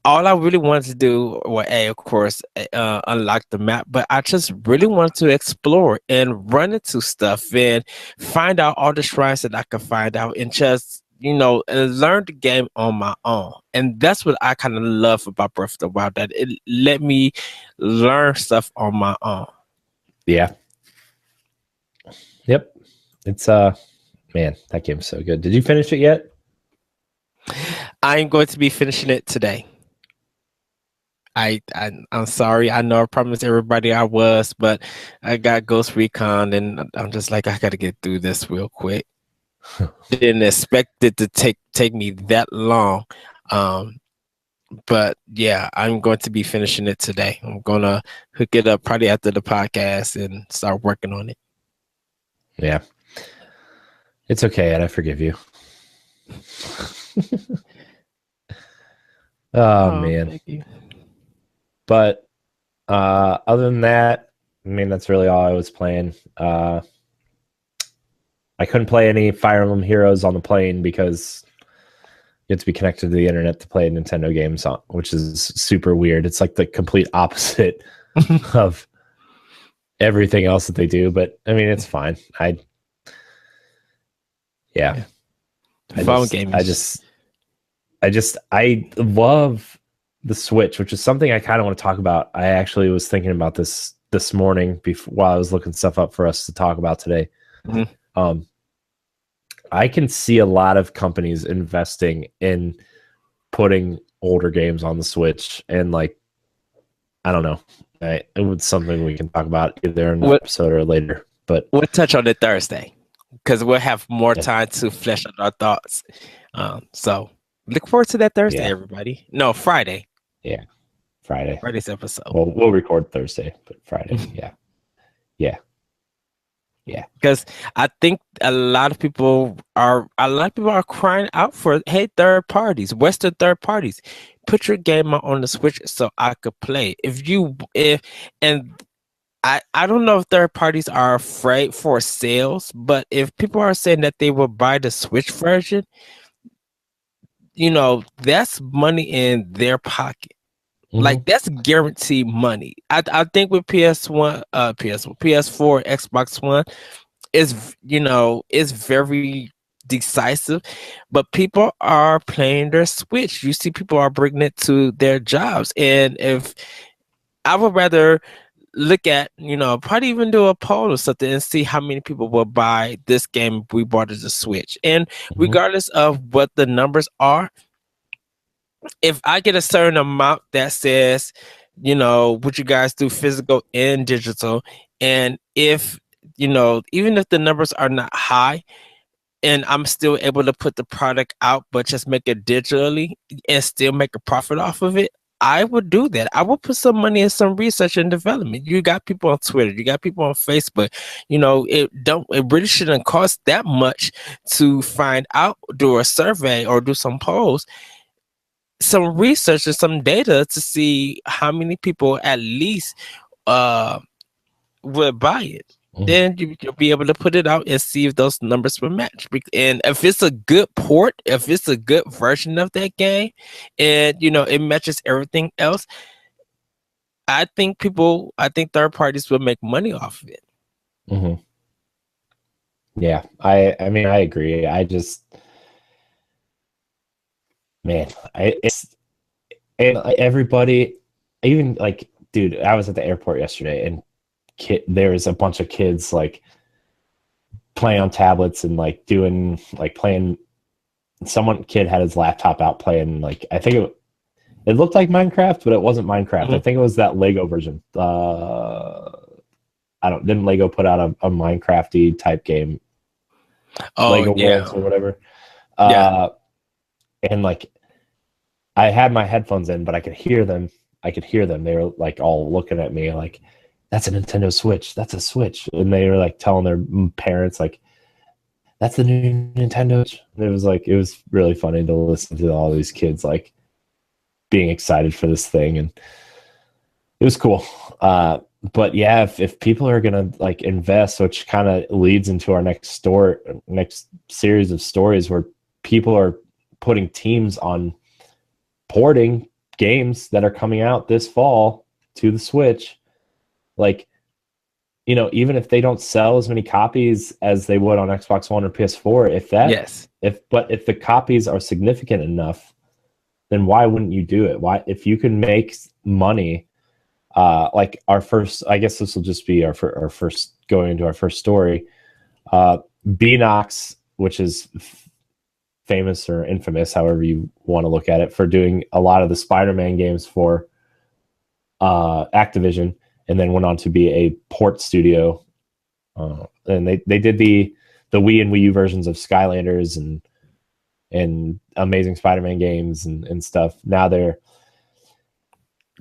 [SPEAKER 2] all I really wanted to do was, of course, unlock the map, but I just really wanted to explore and run into stuff and find out all the shrines that I could find out and just, and learn the game on my own. And that's what I kind of love about Breath of the Wild, that it let me learn stuff on my own.
[SPEAKER 1] Yeah. Yep. It's man, that game's so good. Did you finish it yet?
[SPEAKER 2] I'm going to be finishing it today. I'm sorry. I know I promised everybody I was, but I got Ghost Recon, and I'm just like, I got to get through this real quick. Didn't expect it to take me that long, but yeah, I'm going to be finishing it today. I'm gonna hook it up probably after the podcast and start working on it.
[SPEAKER 1] Yeah, it's okay, and I forgive you. Oh man.
[SPEAKER 2] Thank you.
[SPEAKER 1] But other than that, I mean, that's really all I was playing. I couldn't play any Fire Emblem Heroes on the plane because you have to be connected to the internet to play Nintendo games, which is super weird. It's like the complete opposite of everything else that they do. But I mean, it's fine. Yeah.
[SPEAKER 2] Phone games.
[SPEAKER 1] I love the Switch, which is something I kind of want to talk about. I actually was thinking about this morning while I was looking stuff up for us to talk about today. Mm-hmm. I can see a lot of companies investing in putting older games on the Switch, and like, I don't know, it was something we can talk about either in an episode or later. But
[SPEAKER 2] we'll touch on it Thursday because we'll have more time to flesh out our thoughts. So look forward to that Thursday, everybody. No, Friday.
[SPEAKER 1] Yeah, Friday's
[SPEAKER 2] episode.
[SPEAKER 1] Well, we'll record Thursday, but Friday. Yeah.
[SPEAKER 2] Because I think a lot of people are crying out for, hey, third parties, Western third parties, put your game on the Switch so I could play. I don't know if third parties are afraid for sales, but if people are saying that they will buy the Switch version, that's money in their pocket. Mm-hmm. Like, that's guaranteed money. I think with PS4, Xbox One is very decisive, but people are playing their Switch. You see, people are bringing it to their jobs, and if I would rather look at, probably even do a poll or something and see how many people will buy this game if we bought it as a Switch. And regardless of what the numbers are, if I get a certain amount that says, would you guys do physical and digital? And if, even if the numbers are not high and I'm still able to put the product out, but just make it digitally and still make a profit off of it, I would do that. I would put some money in some research and development. You got people on Twitter, you got people on Facebook. It really shouldn't cost that much to find out, do a survey or do some polls, some research and some data to see how many people at least would buy it. Mm-hmm. Then you'll be able to put it out and see if those numbers will match. And if it's a good port, if it's a good version of that game, and it matches everything else, I think third parties will make money off of it.
[SPEAKER 1] Mm-hmm. Yeah, I mean, I agree. Everybody, even like, dude, I was at the airport yesterday and there was a bunch of kids like playing on tablets and like doing like playing. Kid had his laptop out playing, like, I think it looked like Minecraft, but it wasn't Minecraft. Mm-hmm. I think it was that Lego version. Didn't Lego put out a Minecrafty type game? Lego Worlds or whatever. And like, I had my headphones in, but I could hear them. They were like all looking at me like, that's a Nintendo Switch. That's a Switch. And they were like telling their parents like, that's the new Nintendo. And it was really funny to listen to all these kids like being excited for this thing. And it was cool. But yeah, if people are going to like invest, which kind of leads into our next series of stories where people are putting teams on porting games that are coming out this fall to the Switch, like, you know, even if they don't sell as many copies as they would on Xbox One or PS4, if the copies are significant enough, then why wouldn't you do it? Why, if you can make money, like our first, I guess this will just be our first, going into our first story. Beanox, which is famous or infamous, however you want to look at it, for doing a lot of the Spider-Man games for Activision, and then went on to be a port studio. And they did the Wii and Wii U versions of Skylanders and Amazing Spider-Man games and stuff. Now they're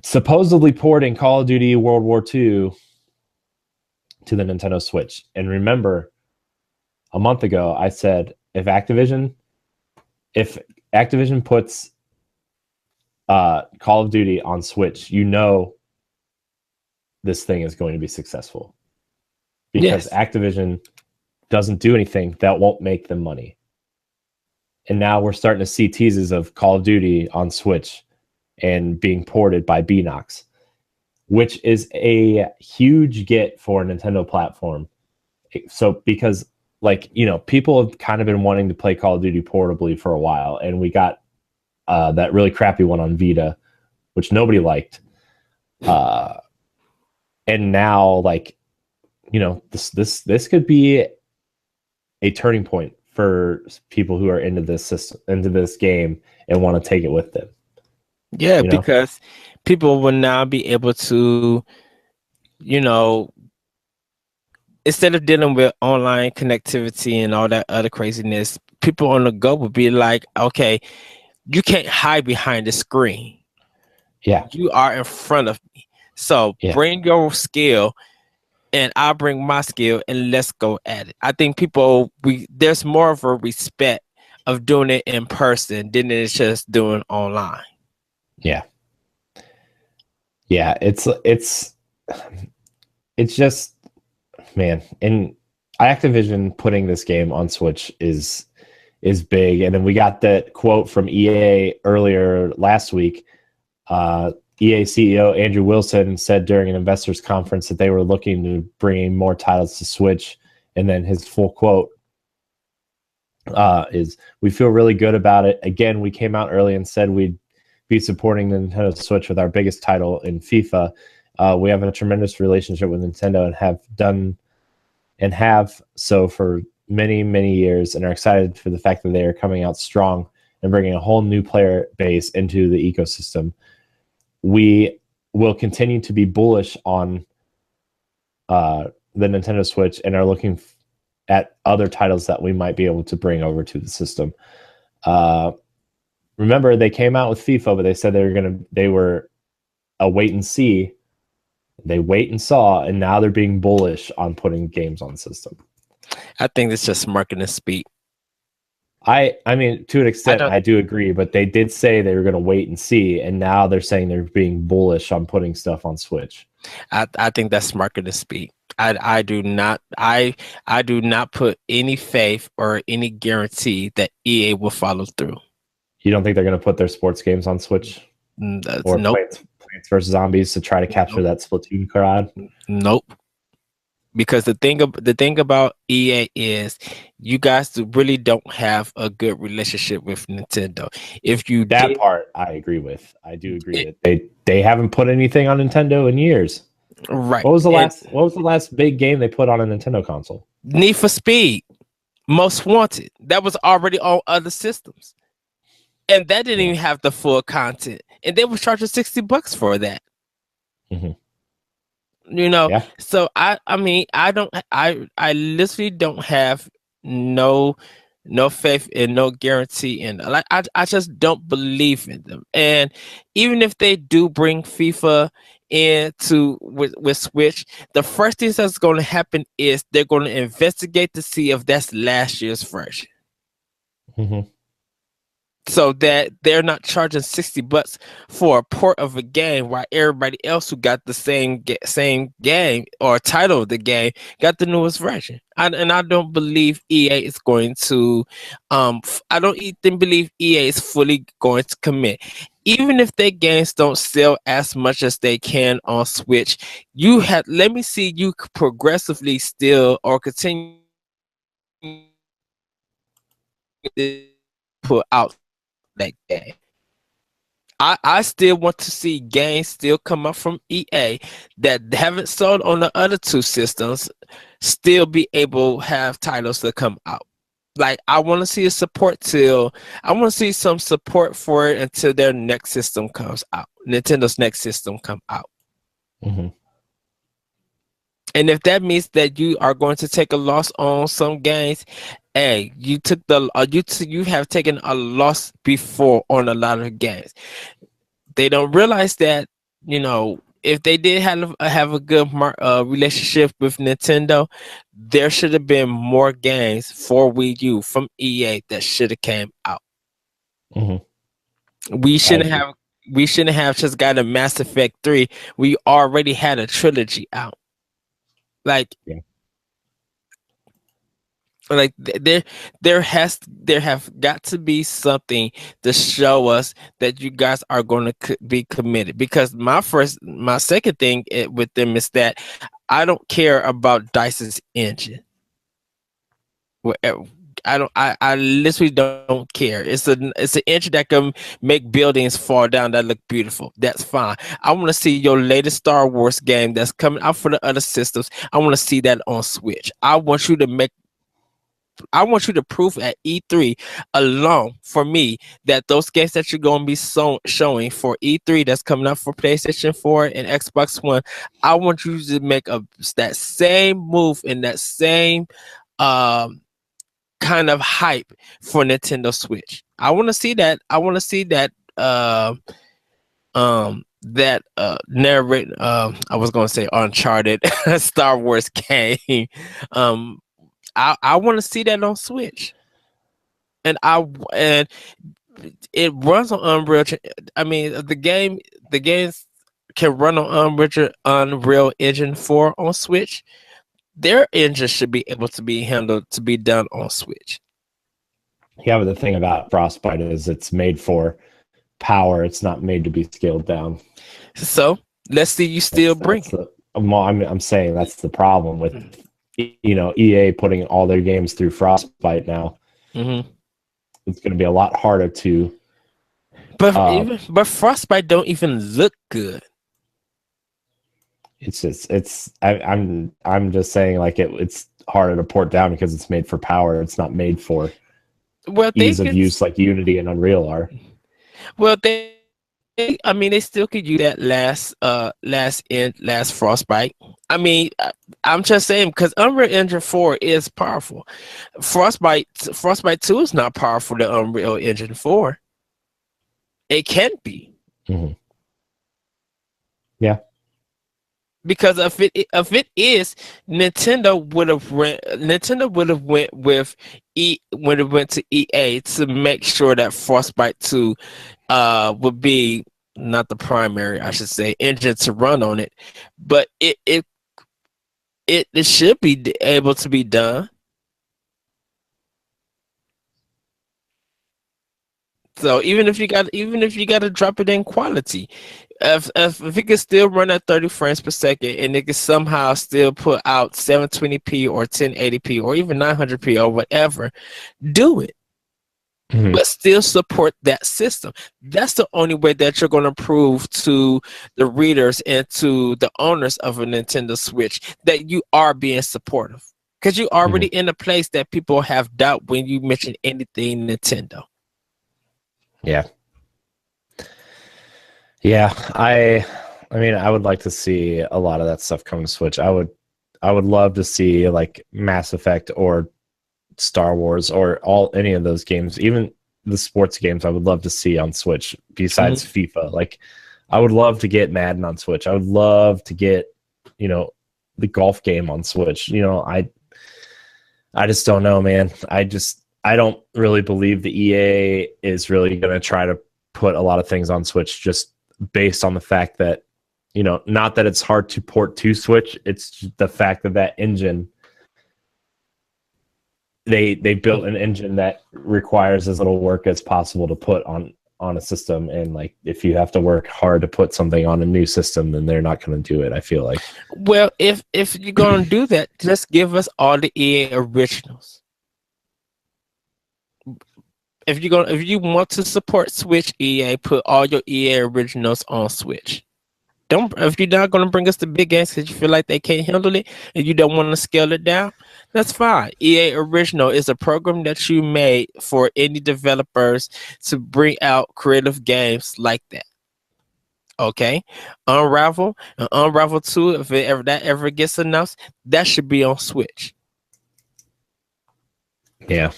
[SPEAKER 1] supposedly porting Call of Duty World War II to the Nintendo Switch. And remember, a month ago, I said, if Activision puts Call of Duty on Switch, you know this thing is going to be successful. Because Activision doesn't do anything that won't make them money. And now we're starting to see teases of Call of Duty on Switch and being ported by Beanox, which is a huge get for a Nintendo platform. So because, like, you know, people have kind of been wanting to play Call of Duty portably for a while, and we got that really crappy one on Vita, which nobody liked. And now, like, you know, this could be a turning point for people who are into this system, into this game, and want to take it with them.
[SPEAKER 2] Yeah, you know? Because people will now be able to, you know, instead of dealing with online connectivity and all that other craziness, people on the go will be like, okay, you can't hide behind the screen.
[SPEAKER 1] Yeah.
[SPEAKER 2] You are in front of me. So bring your skill and I'll bring my skill and let's go at it. I think there's more of a respect of doing it in person than it's just doing online.
[SPEAKER 1] Yeah. Yeah, it's just, man, and Activision putting this game on Switch is big. And then we got that quote from EA earlier last week. EA CEO Andrew Wilson said during an investors conference that they were looking to bring more titles to Switch. And then his full quote is, "We feel really good about it. Again, we came out early and said we'd be supporting the Nintendo Switch with our biggest title in FIFA. We have a tremendous relationship with Nintendo and have so for many, many years, and are excited for the fact that they are coming out strong and bringing a whole new player base into the ecosystem. We will continue to be bullish on the Nintendo Switch and are looking at other titles that we might be able to bring over to the system." Remember, they came out with FIFA, but they said they were a wait and see. They wait and saw, and now they're being bullish on putting games on the system.
[SPEAKER 2] I think it's just marketing speak.
[SPEAKER 1] I mean, to an extent, I do agree, but they did say they were going to wait and see, and now they're saying they're being bullish on putting stuff on Switch.
[SPEAKER 2] I think that's marketing speak. I do not put any faith or any guarantee that EA will follow through.
[SPEAKER 1] You don't think they're going to put their sports games on Switch? Or
[SPEAKER 2] nope.
[SPEAKER 1] Plants vs. Zombies to try to capture that Splatoon crowd?
[SPEAKER 2] Nope. Because the thing about EA is you guys really don't have a good relationship with Nintendo.
[SPEAKER 1] Part I agree with. I do agree that they haven't put anything on Nintendo in years.
[SPEAKER 2] Right.
[SPEAKER 1] What was the last big game they put on a Nintendo console?
[SPEAKER 2] Need for Speed, Most Wanted. That was already on other systems. And that didn't even have the full content. And they were charging $60 for that.
[SPEAKER 1] Mm-hmm.
[SPEAKER 2] You know, so I mean, I literally don't have no faith and no guarantee in them. Like I just don't believe in them. And even if they do bring FIFA into with Switch, the first thing that's going to happen is they're going to investigate to see if that's last year's version.
[SPEAKER 1] Mm-hmm.
[SPEAKER 2] so that they're not charging $60 for a port of a game, while everybody else who got the same game or title of the game got the newest version. And I don't believe EA is going to. I don't even believe EA is fully going to commit. Even if their games don't sell as much as they can on Switch, let me see you progressively still or continue to put out that game. I still want to see games still come up from EA that haven't sold on the other two systems still be able to have titles that come out. Like, I want to see I want to see some support for it until their next system comes out. Nintendo's next system come out.
[SPEAKER 1] Mm-hmm.
[SPEAKER 2] And if that means that you are going to take a loss on some games, hey, you have taken a loss before on a lot of games. They don't realize that, if they did have a good relationship with Nintendo, there should have been more games for Wii U from EA that should have came out.
[SPEAKER 1] Mm-hmm.
[SPEAKER 2] We shouldn't have just got a Mass Effect 3. We already had a trilogy out. Like,
[SPEAKER 1] yeah.
[SPEAKER 2] Like there have got to be something to show us that you guys are going to be committed. Because my second thing with them is that I don't care about DICE's engine. I literally don't care. It's an engine that can make buildings fall down that look beautiful. That's fine. I want to see your latest Star Wars game that's coming out for the other systems. I want to see that on Switch. I want you to prove at E3 alone for me that those games that you're going to be showing for E3 that's coming up for PlayStation 4 and Xbox One, I want you to make that same move and that same kind of hype for Nintendo Switch. I want to see that. I want to see that narrate I was going to say Uncharted Star Wars game. I want to see that on Switch, and it runs on Unreal. I mean, the games can run on Unreal Engine 4 on Switch. Their engine should be able to be handled to be done on Switch.
[SPEAKER 1] Yeah, but the thing about Frostbite is it's made for power. It's not made to be scaled down. So
[SPEAKER 2] let's see you still bring it.
[SPEAKER 1] I'm saying that's the problem with EA putting all their games through Frostbite now.
[SPEAKER 2] Mm-hmm.
[SPEAKER 1] It's going to be a lot harder to.
[SPEAKER 2] But Frostbite don't even look good.
[SPEAKER 1] I'm just saying, like, it's harder to port down because it's made for power. It's not made for ease of use like Unity and Unreal are.
[SPEAKER 2] Well, they still could use that last Frostbite. I mean, I'm just saying, because Unreal Engine 4 is powerful. Frostbite 2 is not powerful to Unreal Engine 4. It can't be.
[SPEAKER 1] Mm-hmm. Yeah.
[SPEAKER 2] Because if it is, Nintendo would have went to EA to make sure that Frostbite 2 would be not the primary, I should say, engine to run on it, but it should be able to be done. So even if you got to drop it in quality, if it can still run at 30 frames per second and it can somehow still put out 720p or 1080p or even 900p or whatever, do it. Mm-hmm. But still support that system. That's the only way that you're going to prove to the readers and to the owners of a Nintendo Switch that you are being supportive. Because you're already in a place that people have doubt when you mention anything Nintendo.
[SPEAKER 1] Yeah. Yeah, I mean, I would like to see a lot of that stuff come to Switch. I would love to see like Mass Effect or Star Wars or any of those games, even the sports games. I would love to see on Switch besides FIFA. Like, I would love to get Madden on Switch. I would love to get, the golf game on Switch. I just don't know, man. I don't really believe the EA is really going to try to put a lot of things on Switch just based on the fact that, not that it's hard to port to Switch. It's the fact that that engine, they built an engine that requires as little work as possible to put on a system. And like, if you have to work hard to put something on a new system, then they're not going to do it, I feel like.
[SPEAKER 2] Well, if you're going to do that, just give us all the EA originals. If you want to support Switch, EA, put all your EA originals on Switch. If you're not going to bring us the big games because you feel like they can't handle it and you don't want to scale it down, that's fine. EA Original is a program that you made for indie developers to bring out creative games like that. Okay, Unravel and Unravel 2, if that ever gets announced, that should be on Switch.
[SPEAKER 1] Yeah.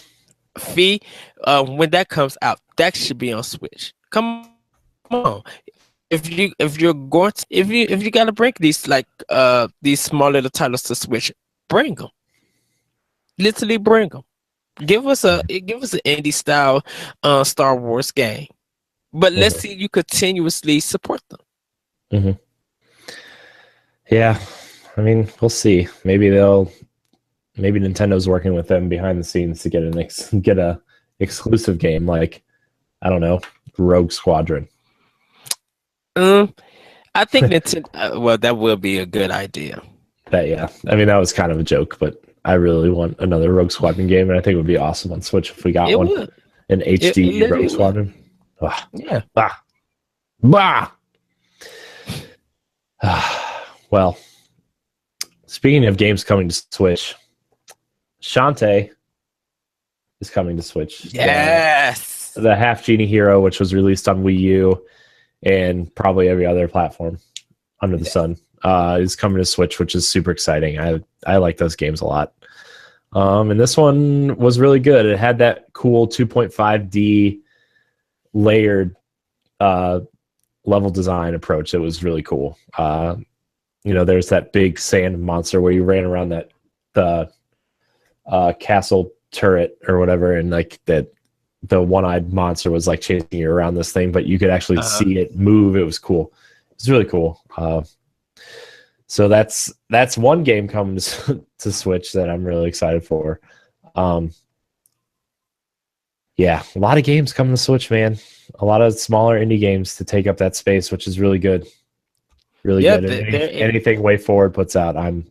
[SPEAKER 2] Fee, when that comes out, that should be on Switch. Come on. If you gotta bring these these small little titles to Switch, bring them. Literally bring them. Give us an indie style Star Wars game, but let's see you continuously support them.
[SPEAKER 1] Mm-hmm. Yeah, I mean, we'll see. Maybe Nintendo's working with them behind the scenes to get a exclusive game, like, I don't know, Rogue Squadron.
[SPEAKER 2] I think Nintendo. Well, that will be a good idea.
[SPEAKER 1] Yeah. I mean, that was kind of a joke, but I really want another Rogue Squadron game, and I think it would be awesome on Switch if we got one.
[SPEAKER 2] Would.
[SPEAKER 1] An HD Rogue Squadron.
[SPEAKER 2] Yeah.
[SPEAKER 1] Bah. Well, speaking of games coming to Switch, Shantae is coming to Switch.
[SPEAKER 2] Yes.
[SPEAKER 1] The Half Genie Hero, which was released on Wii U and probably every other platform under the sun, is coming to Switch, which is super exciting. I like those games a lot. And this one was really good. It had that cool 2.5D layered level design approach. It was really cool. There's that big sand monster where you ran around the castle turret or whatever, and like that the one-eyed monster was like chasing you around this thing, but you could actually see it move. It was cool. It's really cool. So that's one game coming to Switch that I'm really excited for. Yeah, a lot of games coming to Switch, man. A lot of smaller indie games to take up that space, which is really good. Really good. Anything Way Forward puts out, I'm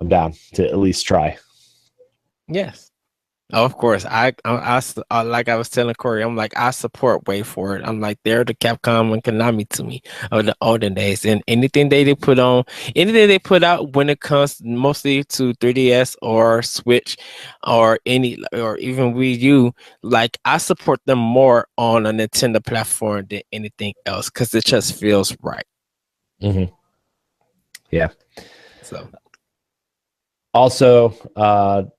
[SPEAKER 1] down to at least try.
[SPEAKER 2] Yes. Oh, of course. I like I was telling Corey, I'm like, I support Way Forward. I'm like, they're the Capcom and Konami to me of the olden days. And anything they put out when it comes mostly to 3DS or Switch or even Wii U, like, I support them more on a Nintendo platform than anything else because it just feels right.
[SPEAKER 1] Mm-hmm. Yeah.
[SPEAKER 2] So.
[SPEAKER 1] Also,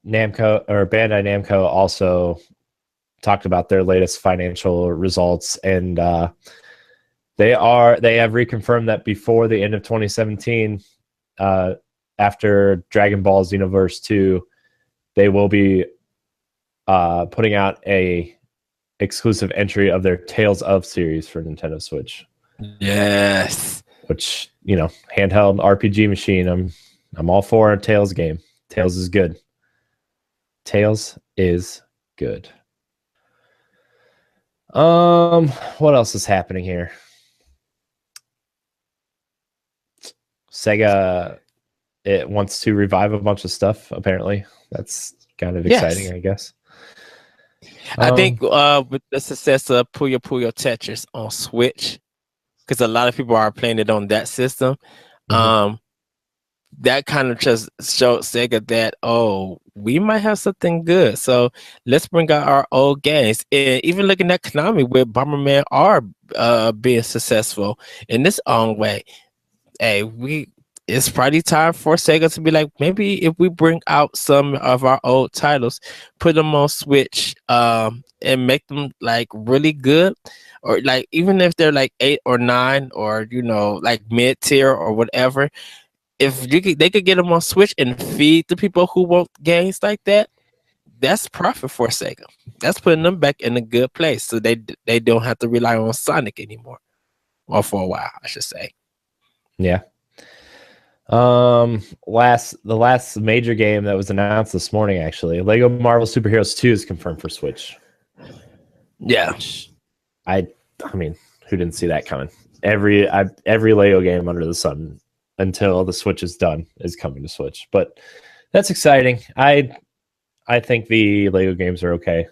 [SPEAKER 1] Namco or Bandai Namco also talked about their latest financial results, and they have reconfirmed that before the end of 2017, after Dragon Ball Xenoverse 2, they will be putting out a exclusive entry of their Tales of series for Nintendo Switch.
[SPEAKER 2] Yes,
[SPEAKER 1] which, handheld RPG machine. I'm all for a Tales game. Tales is good. Tales is good. What else is happening here? Sega, it wants to revive a bunch of stuff, apparently. That's kind of exciting, I guess.
[SPEAKER 2] I think with the success of Puyo Puyo Tetris on Switch, because a lot of people are playing it on that system, that kind of just showed Sega that, we might have something good. So let's bring out our old games. And even looking at Konami with Bomberman R being successful in this own way, it's probably time for Sega to be like, maybe if we bring out some of our old titles, put them on Switch, and make them like really good, or like even if they're like 8 or 9 or like mid tier or whatever. If they could get them on Switch and feed the people who want games like that, that's profit for Sega. That's putting them back in a good place, so they don't have to rely on Sonic anymore, or for a while, I should say.
[SPEAKER 1] Yeah. The last major game that was announced this morning, actually, Lego Marvel Superheroes 2 is confirmed for Switch.
[SPEAKER 2] Yeah.
[SPEAKER 1] I mean, who didn't see that coming? Every Lego game under the sun until the Switch is done is coming to Switch. But that's exciting. I think the Lego games are okay.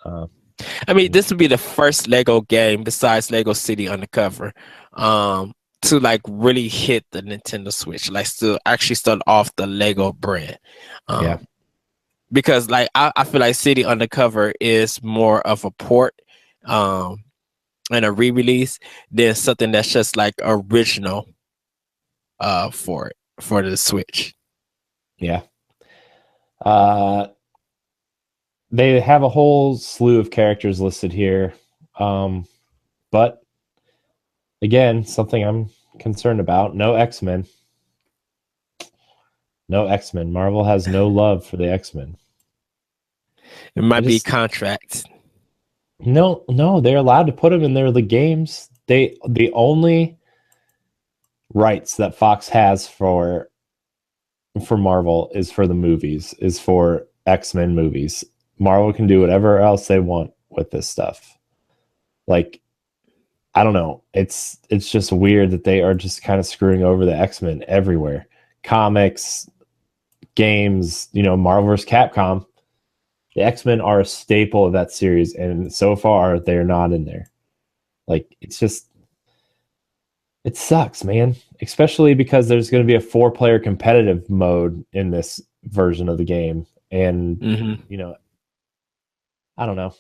[SPEAKER 2] I mean, this would be the first Lego game besides Lego City Undercover to like really hit the Nintendo Switch, like to actually start off the Lego brand.
[SPEAKER 1] Yeah.
[SPEAKER 2] Because like I feel like City Undercover is more of a port and a re-release than something that's just like original for the Switch.
[SPEAKER 1] Yeah. They have a whole slew of characters listed here. But again, something I'm concerned about. No X-Men. No X-Men. Marvel has no love for the X-Men.
[SPEAKER 2] It might be contracts.
[SPEAKER 1] No, they're allowed to put them in the games. The only rights that Fox has for Marvel is for the movies, is for X-Men movies. Marvel can do whatever else they want with this stuff. Like, I don't know. It's just weird that they are just kind of screwing over the X-Men everywhere. Comics, games, Marvel vs. Capcom. The X-Men are a staple of that series, and so far they're not in there. Like, it sucks, man. Especially because there's going to be a 4-player competitive mode in this version of the game, and I don't know.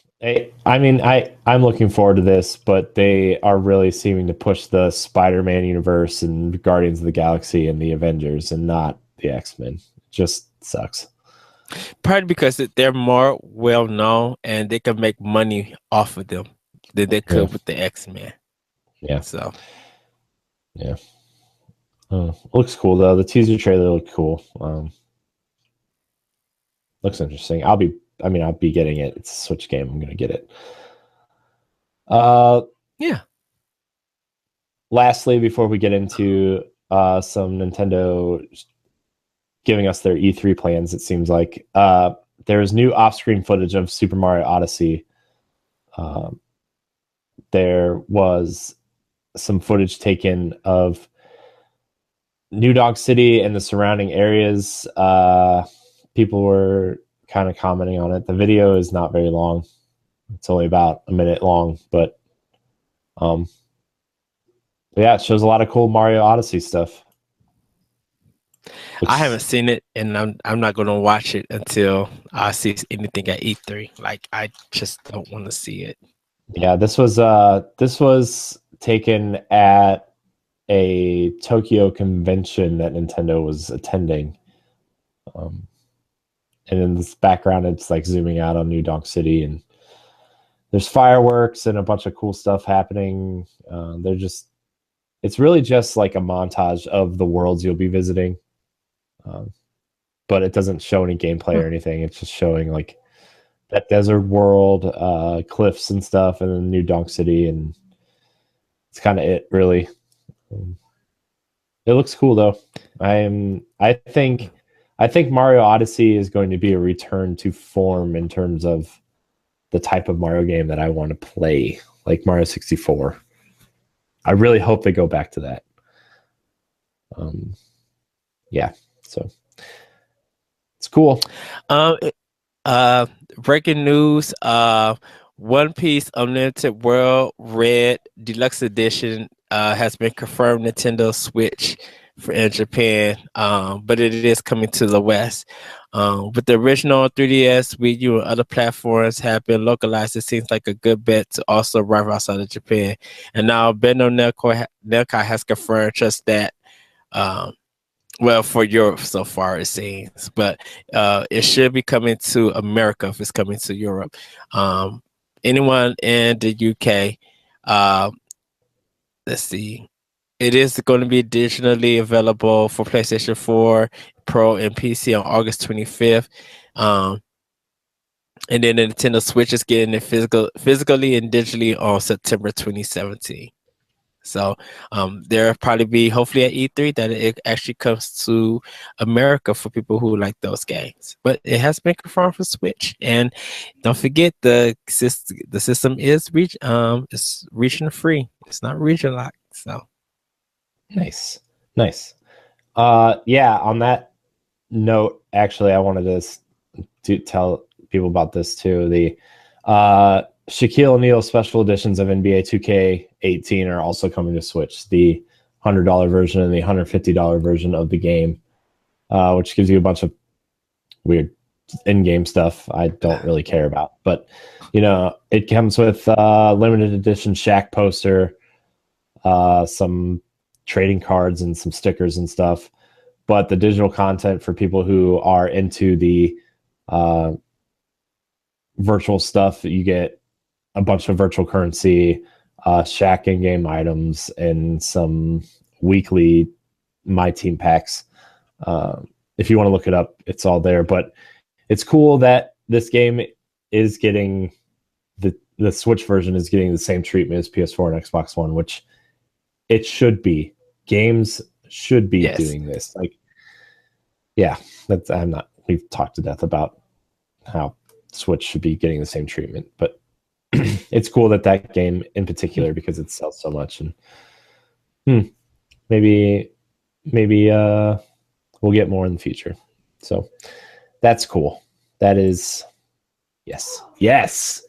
[SPEAKER 1] I'm looking forward to this, but they are really seeming to push the Spider-Man universe and Guardians of the Galaxy and the Avengers, and not the X-Men. It just sucks.
[SPEAKER 2] Partly because they're more well known and they can make money off of them than they could with the X-Men.
[SPEAKER 1] Yeah.
[SPEAKER 2] So.
[SPEAKER 1] Yeah. Looks cool though. The teaser trailer looked cool. Looks interesting. I'll be getting it. It's a Switch game. I'm gonna get it.
[SPEAKER 2] Yeah.
[SPEAKER 1] Lastly, before we get into some Nintendo giving us their E3 plans, it seems like there's new off-screen footage of Super Mario Odyssey. There was some footage taken of New Dog City and the surrounding areas. People were kind of commenting on it. The video is not very long. It's only about a minute long, but yeah, it shows a lot of cool Mario Odyssey stuff.
[SPEAKER 2] I haven't seen it, and I'm not going to watch it until I see anything at E3. Like, I just don't want to see it.
[SPEAKER 1] Yeah, this was taken at a Tokyo convention that Nintendo was attending. And in this background, it's like zooming out on New Donk City, and there's fireworks and a bunch of cool stuff happening. It's really just like a montage of the worlds you'll be visiting. But it doesn't show any gameplay or anything. It's just showing like that desert world, cliffs and stuff, and then New Donk City, and it's kind of it, really. It looks cool though. I think Mario Odyssey is going to be a return to form in terms of the type of Mario game that I want to play, like Mario 64. I really hope they go back to that. Yeah, so it's cool.
[SPEAKER 2] Breaking news: One Piece Unlimited World Red Deluxe Edition has been confirmed Nintendo Switch in Japan, but it is coming to the West. With the original 3DS, Wii U, and other platforms have been localized, it seems like a good bet to also arrive outside of Japan. And now Bandai Namco has confirmed just that. Well, for Europe so far, it seems, but it should be coming to America if it's coming to Europe. Anyone in the UK, let's see. It is going to be digitally available for PlayStation 4 Pro and PC on August 25th. And then the Nintendo Switch is getting it physically and digitally on September 2017. So there'll probably be, hopefully at E3, that it actually comes to America for people who like those games. But it has been confirmed for Switch. And don't forget, the system is region free. It's not region locked. So
[SPEAKER 1] nice. Yeah, on that note, actually, I wanted to tell people about this too. The Shaquille O'Neal special editions of NBA 2K18 are also coming to Switch. The $100 version and the $150 version of the game, which gives you a bunch of weird in-game stuff I don't really care about. But, it comes with limited edition Shaq poster, some trading cards and some stickers and stuff. But the digital content for people who are into the virtual stuff, you get a bunch of virtual currency, Shaq in-game items, and some weekly My Team packs. If you want to look it up, it's all there. But it's cool that this game is getting the Switch version is getting the same treatment as PS4 and Xbox One, which it should be. Games should be doing this. We've talked to death about how Switch should be getting the same treatment, but it's cool that game in particular, because it sells so much, and maybe we'll get more in the future. So that's cool. That is yes. Let's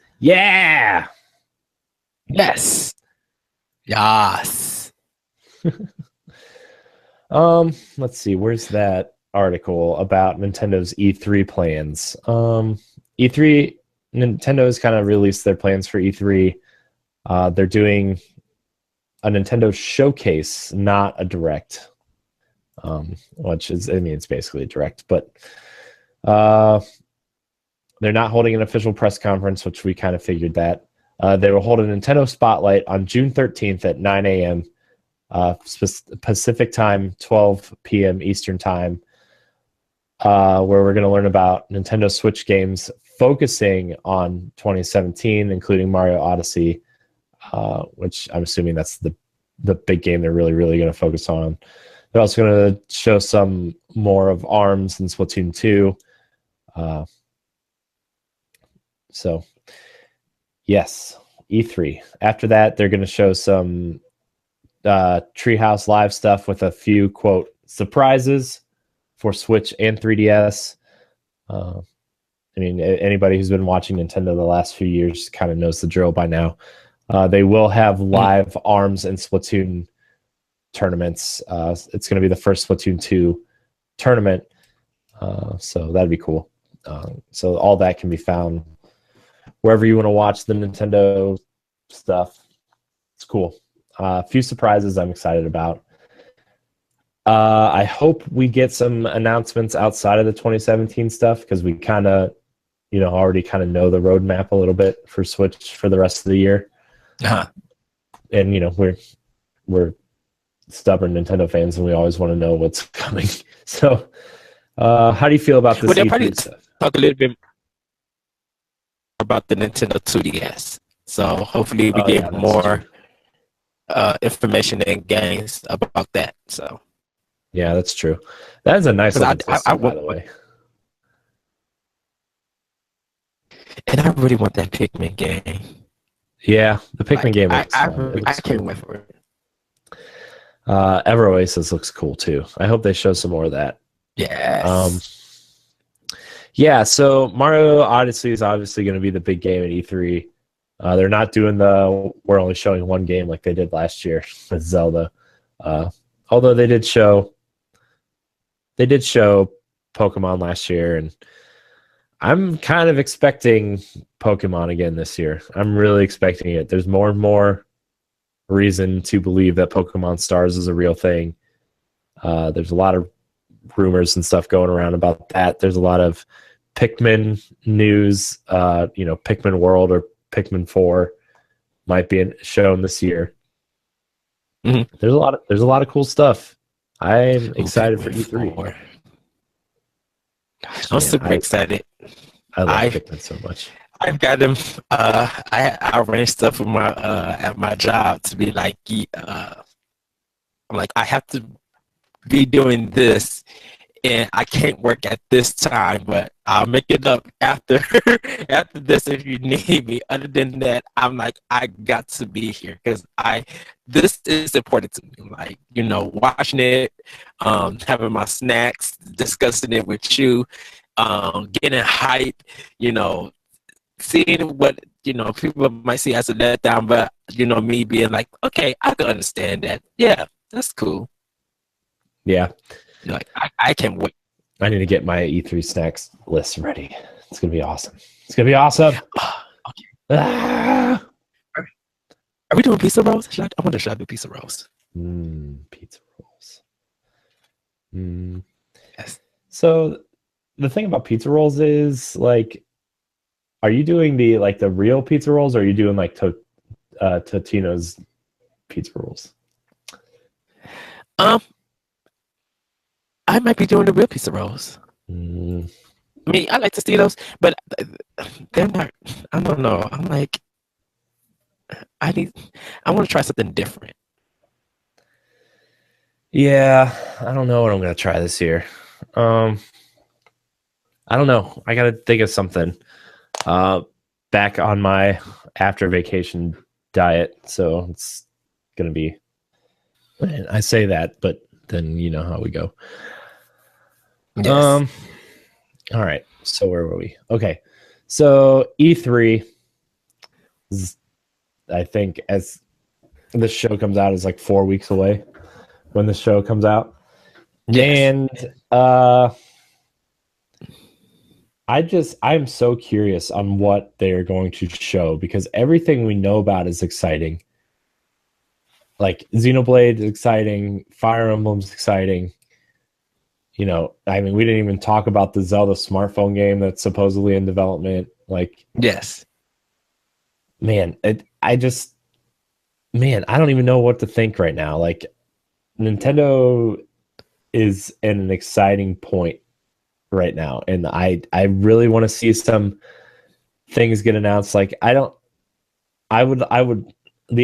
[SPEAKER 1] see, where's that article about Nintendo's E3 plans? E3, Nintendo has kind of released their plans for E3. They're doing a Nintendo showcase, not a direct, which is, it's basically a direct, but they're not holding an official press conference, which we kind of figured that. They will hold a Nintendo Spotlight on June 13th at 9 a.m. Pacific time, 12 p.m. Eastern time, where we're going to learn about Nintendo Switch games focusing on 2017, including Mario Odyssey, which I'm assuming that's the big game they're really, really going to focus on. They're also going to show some more of ARMS and Splatoon 2. So, yes, E3. After that, they're going to show some Treehouse Live stuff with a few, quote, surprises for Switch and 3DS. Anybody who's been watching Nintendo the last few years kind of knows the drill by now. They will have live ARMS and Splatoon tournaments. It's going to be the first Splatoon 2 tournament, so that'd be cool. So all that can be found wherever you want to watch the Nintendo stuff. It's cool. A few surprises I'm excited about. I hope we get some announcements outside of the 2017 stuff, because we kind of, already kind of know the roadmap a little bit for Switch for the rest of the year. And we're stubborn Nintendo fans, and we always want to know what's coming. So, how do you feel about this E3 stuff?
[SPEAKER 2] Talk a little bit about the Nintendo 2DS. So hopefully we get more information and games about that. So
[SPEAKER 1] yeah, that's true. That is a nice looking system, by the way.
[SPEAKER 2] And I really want that Pikmin game.
[SPEAKER 1] Yeah, the Pikmin game looks
[SPEAKER 2] I
[SPEAKER 1] cool.
[SPEAKER 2] can't wait for it.
[SPEAKER 1] Ever Oasis looks cool too. I hope they show some more of that.
[SPEAKER 2] Yes.
[SPEAKER 1] Yeah, so Mario Odyssey is obviously going to be the big game at E3. They're not doing we're only showing one game like they did last year with Zelda. Although they did show Pokemon last year, and I'm kind of expecting Pokemon again this year. I'm really expecting it. There's more and more reason to believe that Pokemon Stars is a real thing. There's a lot of rumors and stuff going around about that. There's a lot of Pikmin news. Pikmin World or Pikmin 4 might be shown this year.
[SPEAKER 2] Mm-hmm.
[SPEAKER 1] There's a lot of cool stuff. I'm excited for E3.
[SPEAKER 2] I'm super excited.
[SPEAKER 1] I love Pikmin so much.
[SPEAKER 2] I've got them. I arrange stuff with my at my job to be like, I'm like, I have to be doing this, and I can't work at this time, but I'll make it up after after this if you need me. Other than that, I'm like, I got to be here because this is important to me. Like, watching it, having my snacks, discussing it with you, getting hype, seeing what people might see as a letdown, but me being like, okay, I can understand that. Yeah, that's cool.
[SPEAKER 1] Yeah.
[SPEAKER 2] Like, I can't wait.
[SPEAKER 1] I need to get my E3 snacks list ready. It's gonna be awesome. It's gonna be awesome.
[SPEAKER 2] Okay.
[SPEAKER 1] Ah!
[SPEAKER 2] Are we doing pizza rolls? Should I do pizza rolls?
[SPEAKER 1] Pizza rolls.
[SPEAKER 2] Yes.
[SPEAKER 1] So the thing about pizza rolls is, like, are you doing the real pizza rolls, or are you doing like Totino's pizza rolls?
[SPEAKER 2] I might be doing the real pizza rolls. I mean, I like to see those, but they're not. I don't know. I'm like, I want to try something different.
[SPEAKER 1] Yeah, I don't know what I'm gonna try this year. I don't know. I gotta think of something. Back on my after vacation diet, so it's gonna be. Man, I say that, but then you know how we go.
[SPEAKER 2] Yes.
[SPEAKER 1] All right. So where were we? Okay. So E3 is, I think, as this show comes out, is like 4 weeks away when the show comes out. Yes. And I'm so curious on what they're going to show, because everything we know about is exciting. Like Xenoblade is exciting, Fire Emblem's exciting. I mean, we didn't even talk about the Zelda smartphone game that's supposedly in development. Like,
[SPEAKER 2] yes,
[SPEAKER 1] man, I don't even know what to think right now. Like, Nintendo is in an exciting point right now, and I really want to see some things get announced. Like, the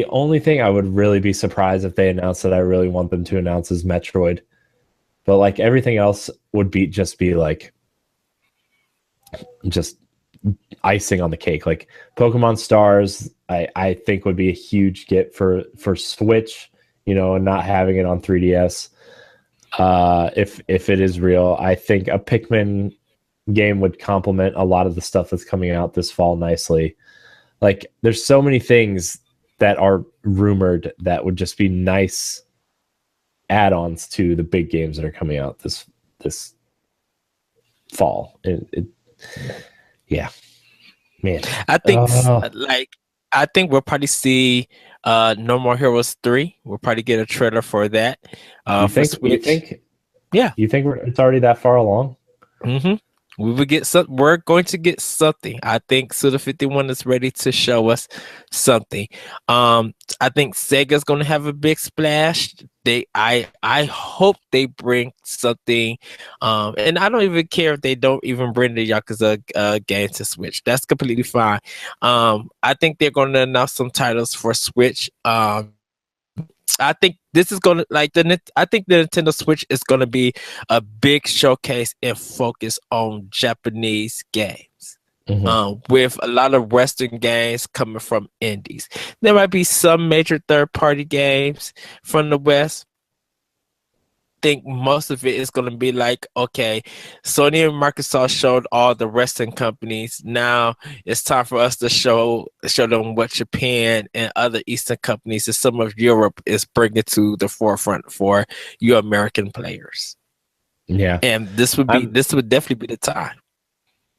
[SPEAKER 1] only thing I would really be surprised if they announced that I really want them to announce is Metroid. But like everything else would be just icing on the cake. Like Pokemon Stars, I think would be a huge get for Switch, and not having it on 3DS. If it is real, I think a Pikmin game would complement a lot of the stuff that's coming out this fall nicely. Like, there's so many things that are rumored that would just be nice add-ons to the big games that are coming out this fall. Yeah, man.
[SPEAKER 2] I think we'll probably see No More Heroes 3. We'll probably get a trailer for that.
[SPEAKER 1] You think?
[SPEAKER 2] Yeah.
[SPEAKER 1] You think it's already that far along?
[SPEAKER 2] Mm-hmm. We're going to get something. I think Suda51 is ready to show us something. I think Sega's going to have a big splash. I hope they bring something. And I don't even care if they don't even bring the Yakuza game to Switch. That's completely fine. I think they're going to announce some titles for Switch. I think this is gonna I think the Nintendo Switch is gonna be a big showcase and focus on Japanese games, with a lot of Western games coming from indies. There might be some major third-party games from the West. I think most of it is going to be like, okay, Sony and Microsoft showed all the Western companies. Now it's time for us to show them what Japan and other Eastern companies and some of Europe is bringing to the forefront for your American players.
[SPEAKER 1] Yeah,
[SPEAKER 2] and this would definitely be the time.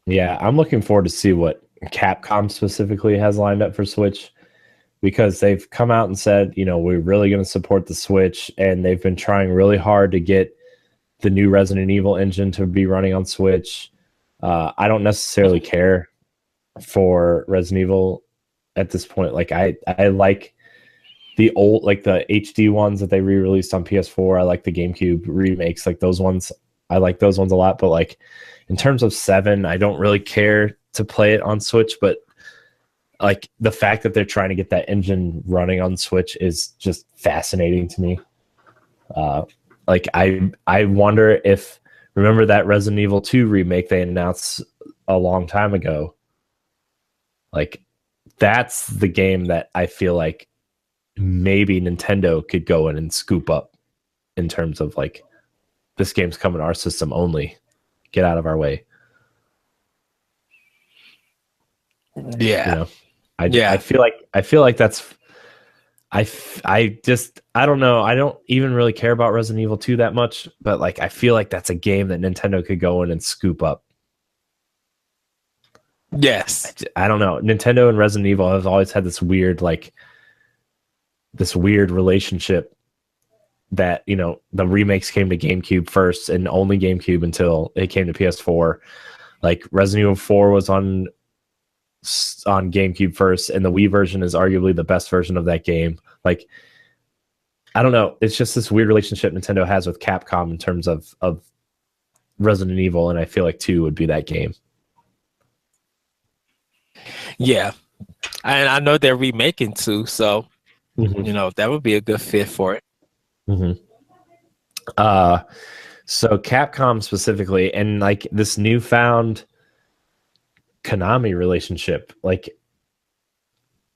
[SPEAKER 1] Yeah, I'm looking forward to see what Capcom specifically has lined up for Switch, because they've come out and said, we're really going to support the Switch, and they've been trying really hard to get the new Resident Evil engine to be running on Switch. I don't necessarily care for Resident Evil at this point. Like, I like the old, like the HD ones that they re-released on PS4. I like the GameCube remakes, like those ones. I like those ones a lot, but like in terms of 7, I don't really care to play it on Switch, but like the fact that they're trying to get that engine running on Switch is just fascinating to me. Like I wonder if, remember that Resident Evil 2 remake they announced a long time ago? Like that's the game that I feel like maybe Nintendo could go in and scoop up in terms of like, this game's coming to our system only. Get out of our way.
[SPEAKER 2] Yeah.
[SPEAKER 1] You know, I feel like that's, I don't know. I don't even really care about Resident Evil 2 that much, but like, I feel like that's a game that Nintendo could go in and scoop up.
[SPEAKER 2] Yes.
[SPEAKER 1] I don't know. Nintendo and Resident Evil has always had this weird relationship that, you know, the remakes came to GameCube first and only GameCube until it came to PS4. Like Resident Evil 4 was on GameCube first, and the Wii version is arguably the best version of that game. Like, I don't know. It's just this weird relationship Nintendo has with Capcom in terms of Resident Evil, and I feel like 2 would be that game.
[SPEAKER 2] Yeah. And I know they're remaking 2, so
[SPEAKER 1] Mm-hmm.
[SPEAKER 2] you know, that would be a good fit for it.
[SPEAKER 1] Mm-hmm. So Capcom specifically, and like this newfound Konami relationship, like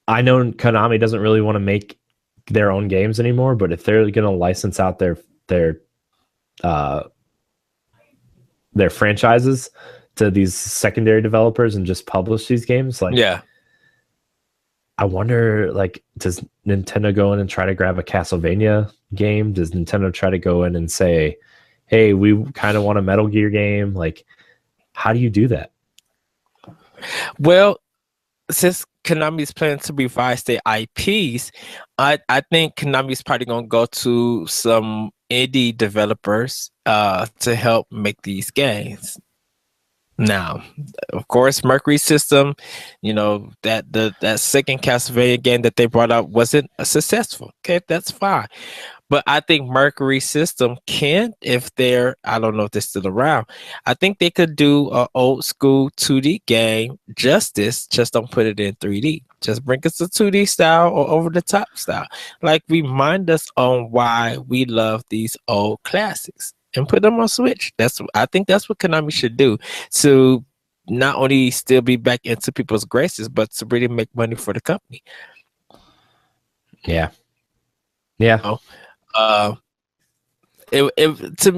[SPEAKER 1] I know Konami doesn't really want to make their own games anymore, but if they're going to license out their franchises to these secondary developers and just publish these games, like,
[SPEAKER 2] yeah,
[SPEAKER 1] I wonder, like, does Nintendo go in and try to grab a Castlevania game? Does Nintendo try to go in and say, hey, we kind of want a Metal Gear game? Like, how do you do that?
[SPEAKER 2] well, since Konami's planning to revise their IPs, I think Konami's probably gonna go to some indie developers to help make these games. Now, of course, Mercury System, you know, that second Castlevania game that they brought up wasn't successful. Okay, that's fine. But I think Mercury System can, if they're, I don't know if they're still around, I think they could do an old school 2D game justice, just don't put it in 3D. Just bring us a 2D style or over the top style. Like, remind us on why we love these old classics and put them on Switch. I think that's what Konami should do to not only still be back into people's graces, but to really make money for the company.
[SPEAKER 1] Yeah. Yeah.
[SPEAKER 2] So,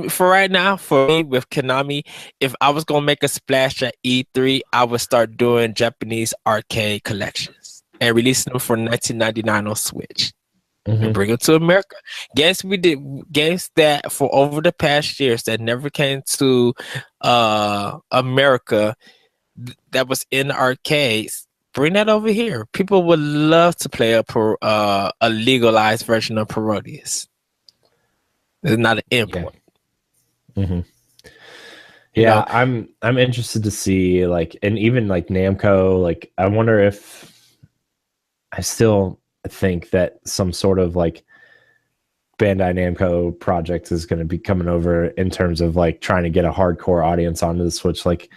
[SPEAKER 2] for right now, for me with Konami, if I was gonna make a splash at E3, I would start doing Japanese arcade collections and releasing them for $19.99 on Switch. And bring them to America. Games that for over the past years that never came to America, that was in the arcades. Bring that over here. People would love to play a legalized version of Parodius. It's not an import.
[SPEAKER 1] Yeah, yeah, I'm interested to see, like, and even like Namco, like, I wonder if I still think that some sort of like Bandai Namco project is going to be coming over in terms of like trying to get a hardcore audience onto the Switch, like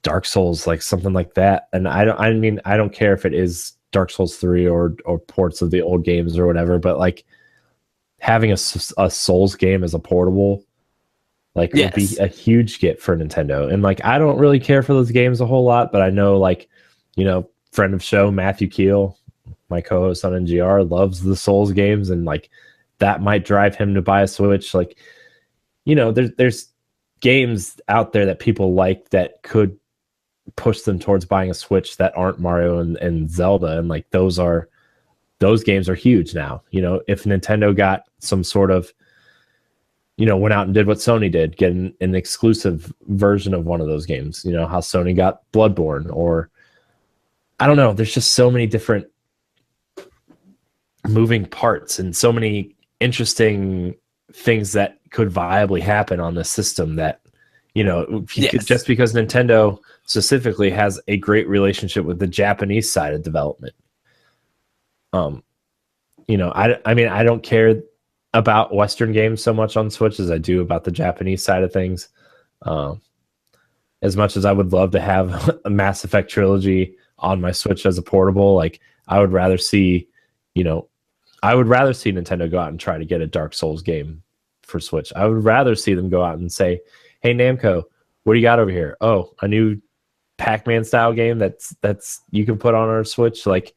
[SPEAKER 1] Dark Souls, like something like that. And I don't care if it is Dark Souls 3 or ports of the old games or whatever, but like having a Souls game as a portable, like, would be a huge get for Nintendo. And like, I don't really care for those games a whole lot, but I know, like, you know, friend of show Matthew Keel, my co-host on NGR, loves the Souls games, and like that might drive him to buy a Switch. Like, you know, there's games out there that people like that could push them towards buying a Switch that aren't Mario and Zelda, and like those games are huge now. You know, if Nintendo got some sort of, you know, went out and did what Sony did, get an exclusive version of one of those games, you know, how Sony got Bloodborne, or I don't know, there's just so many different moving parts and so many interesting things that could viably happen on the system that, you know, just because Nintendo specifically has a great relationship with the Japanese side of development. You know, I mean, I don't care about Western games so much on Switch as I do about the Japanese side of things. as much as I would love to have a Mass Effect trilogy on my Switch as a portable, like I would rather see, Nintendo go out and try to get a Dark Souls game for Switch. I would rather see them go out and say, "Hey Namco, what do you got over here? Oh, a new Pac-Man style game that's you can put on our Switch." Like,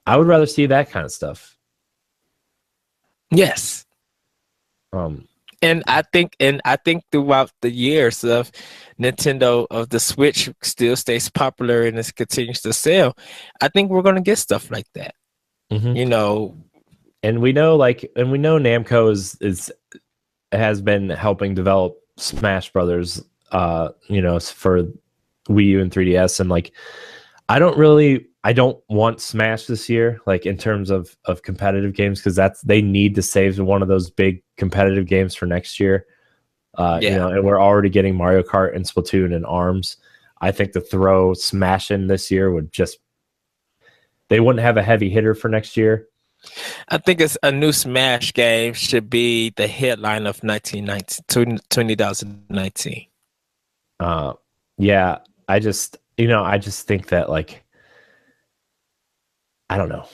[SPEAKER 1] I would rather see that kind of stuff.
[SPEAKER 2] Yes. And I think throughout the years of Nintendo, of the Switch still stays popular and it continues to sell, I think we're gonna get stuff like that.
[SPEAKER 1] Mm-hmm. And we know Namco has been helping develop Smash Brothers, for Wii U and 3DS, and like I don't want Smash this year, like in terms of competitive games, because they need to save one of those big competitive games for next year. And we're already getting Mario Kart and Splatoon and ARMS. I think to throw Smash in this year they wouldn't have a heavy hitter for next year.
[SPEAKER 2] I think it's a new Smash game should be the headline of 2019.
[SPEAKER 1] Yeah, I just think that, like, I don't know,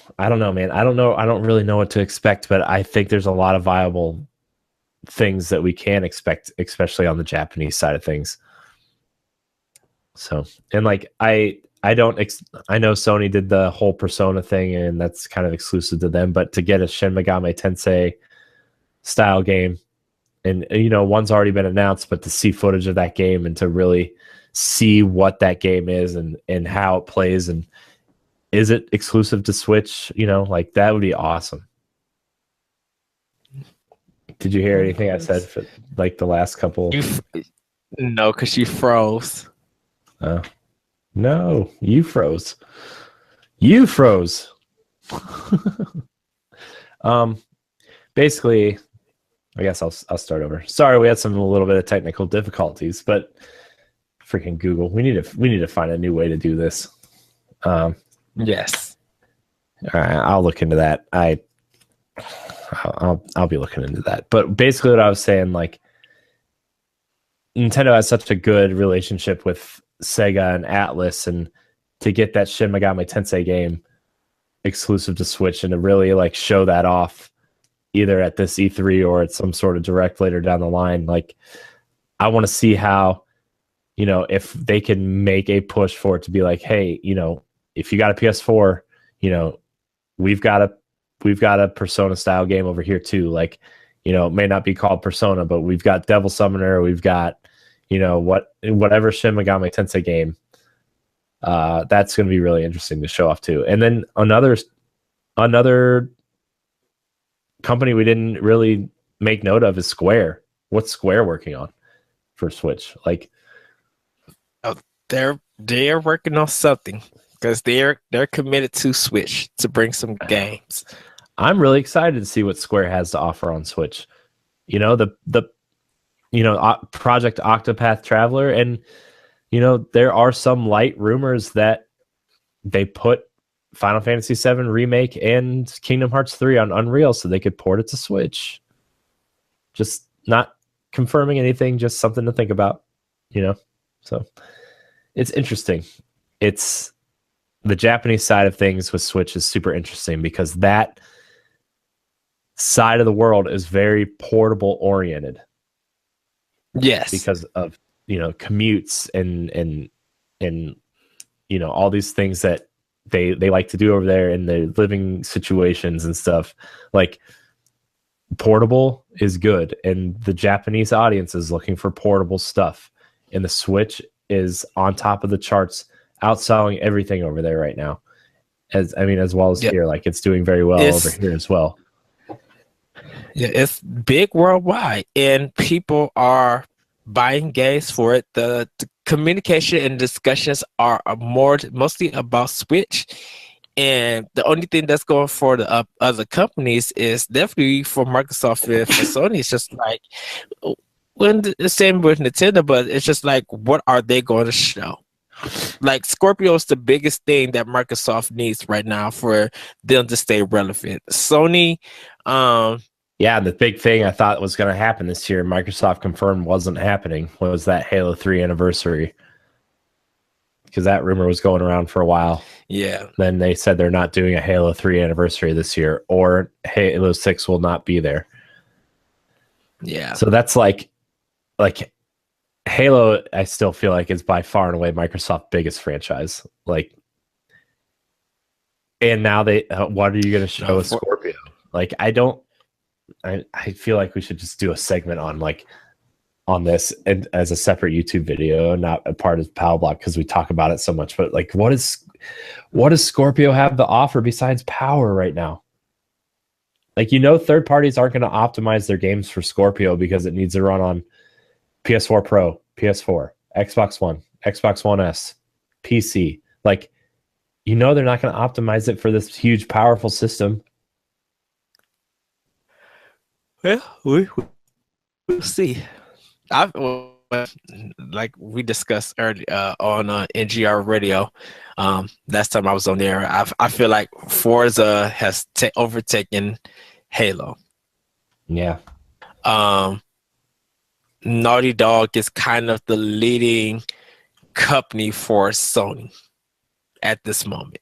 [SPEAKER 1] man. I don't really know what to expect, but I think there's a lot of viable things that we can expect, especially on the Japanese side of things. So, and like, I know Sony did the whole Persona thing, and that's kind of exclusive to them, but to get a Shin Megami Tensei style game, and one's already been announced, but to see footage of that game and to really see what that game is and how it plays, and is it exclusive to Switch, like that would be awesome. Did you hear anything I said for like the last couple?
[SPEAKER 2] No, because you froze.
[SPEAKER 1] No, you froze. Basically, I guess I'll start over. Sorry, we had a little bit of technical difficulties, but freaking Google, we need to find a new way to do this.
[SPEAKER 2] Yes.
[SPEAKER 1] All right, I'll look into that. I'll be looking into that. But basically, what I was saying, like, Nintendo has such a good relationship with Sega and Atlas, and to get that Shin Megami Tensei game exclusive to Switch and to really like show that off either at this E3 or at some sort of direct later down the line, like I want to see how, if they can make a push for it to be like, hey, if you got a PS4, we've got a Persona style game over here too. Like, it may not be called Persona, but we've got Devil Summoner, we've got whatever Shin Megami Tensei game. That's going to be really interesting to show off too. And then another company we didn't really make note of is Square. What's Square working on for Switch? Like,
[SPEAKER 2] they're working on something because they're committed to Switch to bring some games.
[SPEAKER 1] I'm really excited to see what Square has to offer on Switch. Project Octopath Traveler, and there are some light rumors that they put Final Fantasy VII Remake and Kingdom Hearts 3 on Unreal so they could port it to Switch. Just not confirming anything, just something to think about, So it's interesting. It's the Japanese side of things with Switch is super interesting because that side of the world is very portable oriented.
[SPEAKER 2] Yes,
[SPEAKER 1] because of commutes and all these things that they like to do over there in their living situations and stuff. Like, portable is good, and the Japanese audience is looking for portable stuff, and the Switch is on top of the charts, outselling everything over there right now. As well as here, like it's doing very well over here as well.
[SPEAKER 2] Yeah, it's big worldwide, and people are buying games for it. The communication and discussions are mostly about Switch, and the only thing that's going for the other companies is definitely for Microsoft and for Sony. It's just like when the same with Nintendo, but it's just like, what are they going to show? Like, Scorpio is the biggest thing that Microsoft needs right now for them to stay relevant. Sony,
[SPEAKER 1] yeah, the big thing I thought was going to happen this year, Microsoft confirmed wasn't happening, was that Halo 3 anniversary. because that rumor was going around for a while.
[SPEAKER 2] Yeah.
[SPEAKER 1] Then they said they're not doing a Halo 3 anniversary this year, or Halo 6 will not be there.
[SPEAKER 2] Yeah.
[SPEAKER 1] So that's like Halo, I still feel like is by far and away Microsoft's biggest franchise. Like, and now what are you going to show with Scorpio? Like, I feel like we should just do a segment on this and as a separate YouTube video, not a part of Pow Block, because we talk about it so much. But like, what does Scorpio have to offer besides power right now? Like, third parties aren't going to optimize their games for Scorpio because it needs to run on PS4 Pro, PS4, Xbox One, Xbox One S, PC. Like, they're not going to optimize it for this huge, powerful system.
[SPEAKER 2] Well, we'll see. Like we discussed earlier on NGR Radio, last time I was on there, I feel like Forza has overtaken Halo.
[SPEAKER 1] Yeah.
[SPEAKER 2] Naughty Dog is kind of the leading company for Sony at this moment.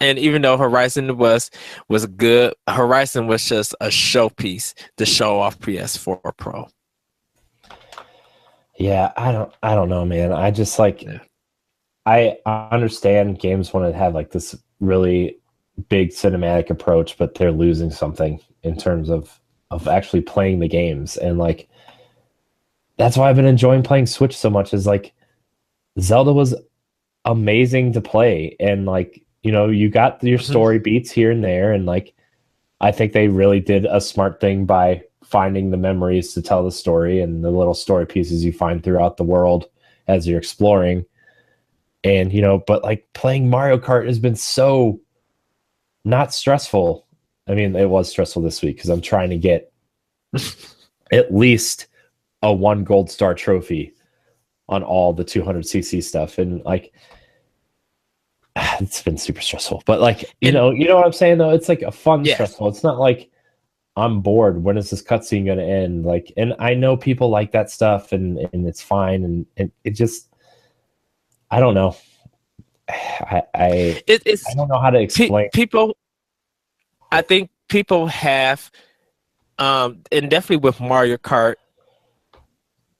[SPEAKER 2] And even though Horizon was good, Horizon was just a showpiece to show off PS4 Pro.
[SPEAKER 1] Yeah, I don't know, man. I just I understand games want to have like this really big cinematic approach, but they're losing something in terms of actually playing the games. And like, that's why I've been enjoying playing Switch so much, is like Zelda was amazing to play. And like, you got your story beats here and there. And like, I think they really did a smart thing by finding the memories to tell the story and the little story pieces you find throughout the world as you're exploring. And, but like playing Mario Kart has been so not stressful. I mean, it was stressful this week because I'm trying to get at least a 1 gold star trophy on all the 200cc stuff. And like, it's been super stressful, but like, you know what I'm saying though? It's like a fun stressful. It's not like I'm bored. When is this cutscene going to end? Like, and I know people like that stuff and it's fine. And it just, I don't know. I don't know how to explain.
[SPEAKER 2] People, I think people have, and definitely with Mario Kart,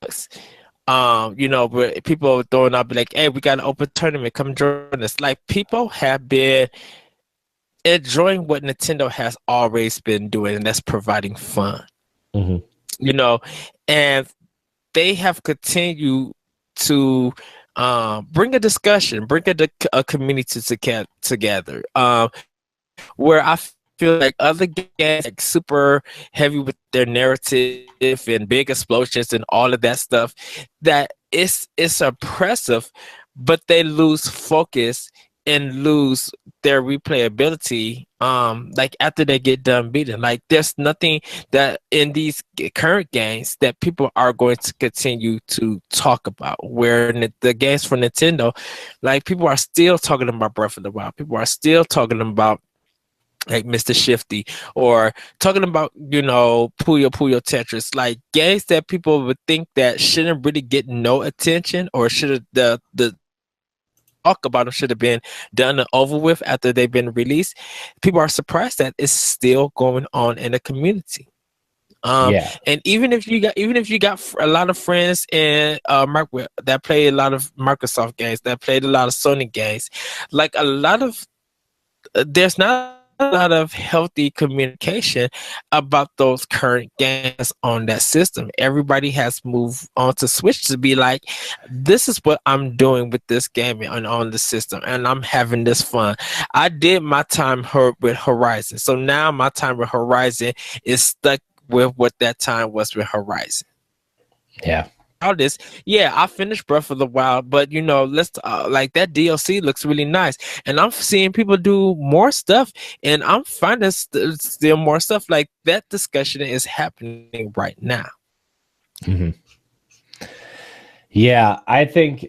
[SPEAKER 2] but people throwing up like, hey, we got an open tournament, come join us. Like, people have been enjoying what Nintendo has always been doing, and that's providing fun. And they have continued to bring a discussion, bring a community together, where I feel like other games like super heavy with their narrative and big explosions and all of that stuff, that it's impressive, but they lose focus and lose their replayability like after they get done beaten. Like, there's nothing that in these current games that people are going to continue to talk about, where the games for Nintendo, like, people are still talking about Breath of the Wild, people are still talking about like Mr. Shifty, or talking about, Puyo Puyo Tetris, like games that people would think that shouldn't really get no attention, or should have the talk about them should have been done and over with after they've been released. People are surprised that it's still going on in the community. And even if you got a lot of friends in that play a lot of Microsoft games, that played a lot of Sony games, like there's not a lot of healthy communication about those current games on that system. Everybody has moved on to Switch to be like, this is what I'm doing with this game on the system, and I'm having this fun. I did my time with Horizon, so now my time with Horizon is stuck with what that time was with Horizon. All this, I finished Breath of the Wild, but let's like, that DLC looks really nice, and I'm seeing people do more stuff, and I'm finding still more stuff. Like, that discussion is happening right now.
[SPEAKER 1] Yeah, I think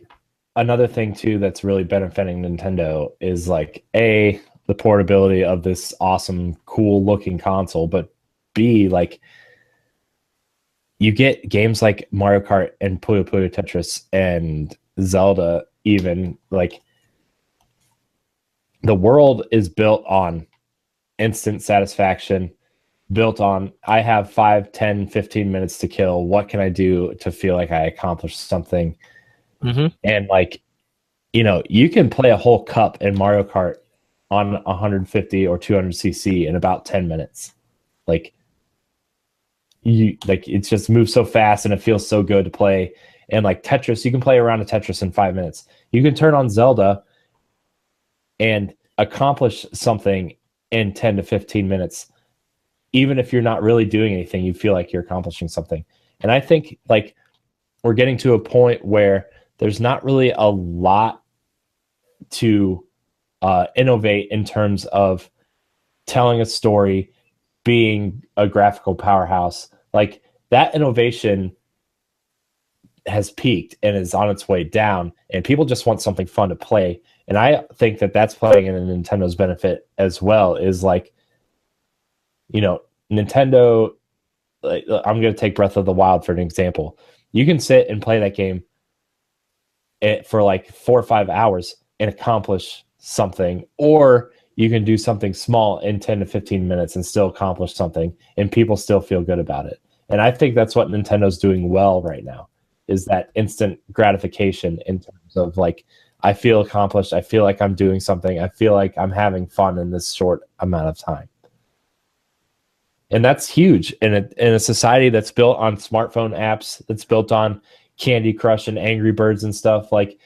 [SPEAKER 1] another thing too that's really benefiting Nintendo is like, A, the portability of this awesome, cool looking console, but B, like, you get games like Mario Kart and Puyo Puyo Tetris and Zelda, even like the world is built on instant satisfaction, built on I have 5, 10, 15 minutes to kill. What can I do to feel like I accomplished something? And like, you know, you can play a whole cup in Mario Kart on 150 or 200cc in about 10 minutes. Like it just moves so fast and it feels so good to play. And like Tetris, you can play around a Tetris in 5 minutes. You can turn on Zelda and accomplish something in 10 to 15 minutes. Even if you're not really doing anything, you feel like you're accomplishing something. And I think like we're getting to a point where there's not really a lot to innovate in terms of telling a story, being a graphical powerhouse. Like that innovation has peaked and is on its way down, and people just want something fun to play. And I think that that's playing in Nintendo's benefit as well, is like, you know, Nintendo, like, I'm going to take Breath of the Wild for an example. You can sit and play that game for like 4 or 5 hours and accomplish something, or you can do something small in 10 to 15 minutes and still accomplish something, and people still feel good about it. And I think that's what Nintendo's doing well right now, is that instant gratification in terms of like, I feel accomplished, I feel like I'm doing something, I feel like I'm having fun in this short amount of time. And that's huge in a society that's built on smartphone apps, that's built on Candy Crush and Angry Birds and stuff. Like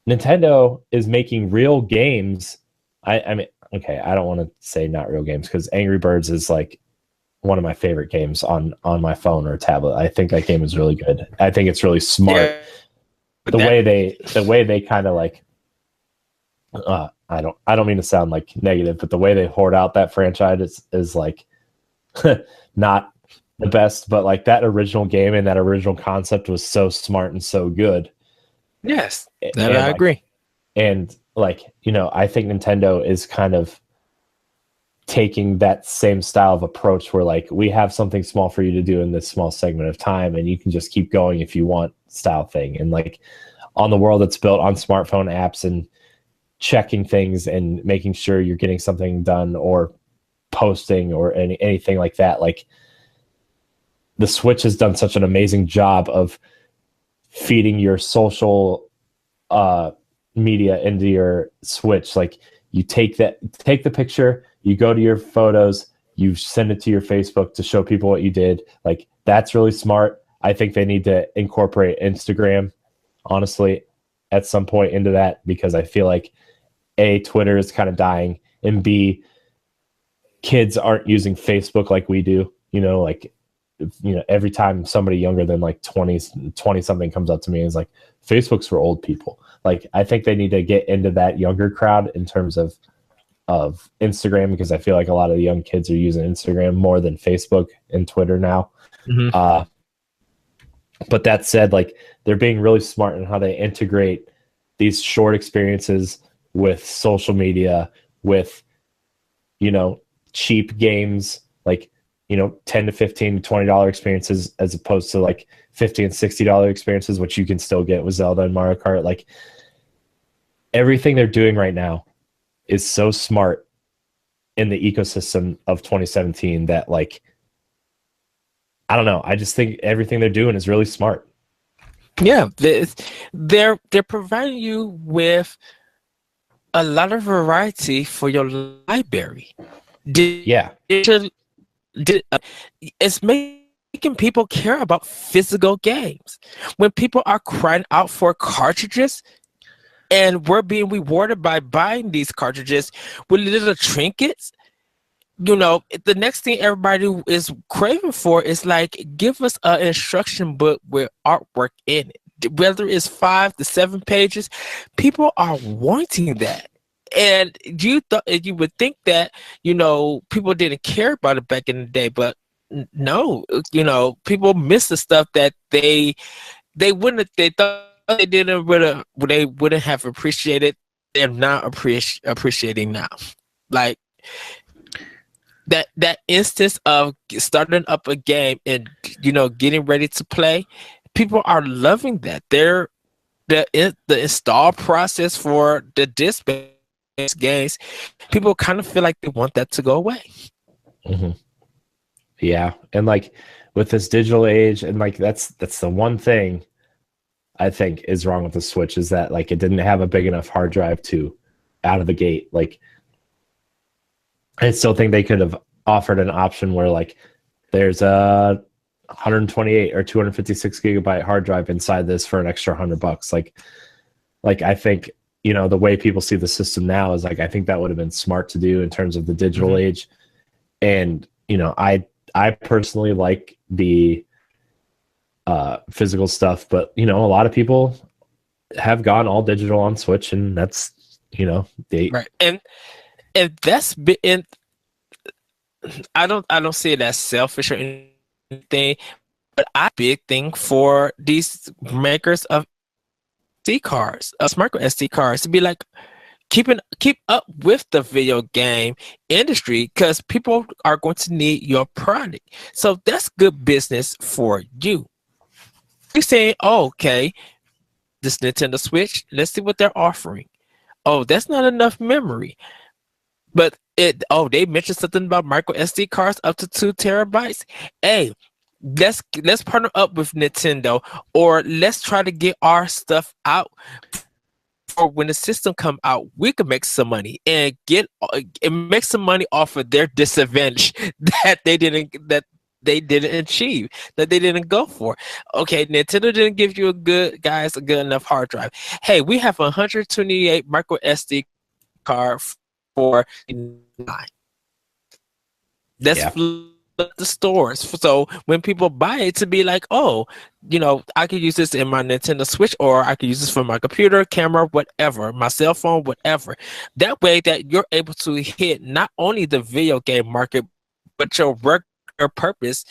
[SPEAKER 1] Nintendo is making real games. I mean, okay, I don't want to say not real games, because Angry Birds is like one of my favorite games on my phone or tablet. I think that game is really good. I think it's really smart. Yeah, the way they kind of like, I don't mean to sound like negative, but the way they hoard out that franchise is like not the best, but like that original game and that original concept was so smart and so good.
[SPEAKER 2] Yes, that I agree.
[SPEAKER 1] And like, you know, I think Nintendo is kind of taking that same style of approach where like, we have something small for you to do in this small segment of time, and you can just keep going if you want style thing. And like on the world that's built on smartphone apps and checking things and making sure you're getting something done or posting or anything like that, like the Switch has done such an amazing job of feeding your social media into your Switch. Like you take the picture, you go to your photos, you send it to your Facebook to show people what you did. Like that's really smart. I think they need to incorporate Instagram, honestly, at some point into that, because I feel like A, Twitter is kind of dying, and B, kids aren't using Facebook like we do. You know, like, you know, every time somebody younger than like 20 something comes up to me and is like, Facebook's for old people. Like, I think they need to get into that younger crowd in terms of Instagram, because I feel like a lot of the young kids are using Instagram more than Facebook and Twitter now. But that said, like, they're being really smart in how they integrate these short experiences with social media, with, you know, cheap games, like, you know, $10 to $15 to $20 experiences, as opposed to like $50 and $60 experiences, which you can still get with Zelda and Mario Kart. Like, everything they're doing right now is so smart in the ecosystem of 2017 that, like, I don't know. I just think everything they're doing is really smart.
[SPEAKER 2] Yeah, they're providing you with a lot of variety for your library. It's making people care about physical games. When people are crying out for cartridges, and we're being rewarded by buying these cartridges with little trinkets, you know, the next thing everybody is craving for is like, give us an instruction book with artwork in it. Whether it's 5 to 7 pages, people are wanting that. And you would think that, you know, people didn't care about it back in the day, but no, you know, people miss the stuff that they thought they wouldn't have appreciated. They're not appreciating now. Like that instance of starting up a game and, you know, getting ready to play, people are loving that. They're the install process for the disc-based games, people kind of feel like they want that to go away.
[SPEAKER 1] Mm-hmm. Yeah, and like with this digital age, and like that's the one thing I think is wrong with the Switch, is that like it didn't have a big enough hard drive to out of the gate. Like I still think they could have offered an option where like there's a 128 or 256 gigabyte hard drive inside this for an extra $100. Like I think, you know, the way people see the system now is like, I think that would have been smart to do in terms of the digital age. And, you know, I personally like the physical stuff, but you know, a lot of people have gone all digital on Switch, and that's, you know, they
[SPEAKER 2] right. And that's been, I don't see it as selfish or anything, but I big thing for these makers of SD cards, micro SD cards, to be like keep up with the video game industry, because people are going to need your product. So that's good business for you. You're saying, oh, okay, this Nintendo Switch, let's see what they're offering. Oh, that's not enough memory. But they mentioned something about micro SD cards up to 2 terabytes. Hey, let's partner up with Nintendo, or let's try to get our stuff out for when the system come out. We can make some money and make some money off of their disadvantage that they didn't achieve, that they didn't go for. Okay, Nintendo didn't give you a good enough hard drive. Hey, we have 128 micro SD card for $9. Let's flip the stores. So when people buy it, to be like, oh, you know, I could use this in my Nintendo Switch, or I could use this for my computer, camera, whatever, my cell phone, whatever. That way that you're able to hit not only the video game market, but your purpose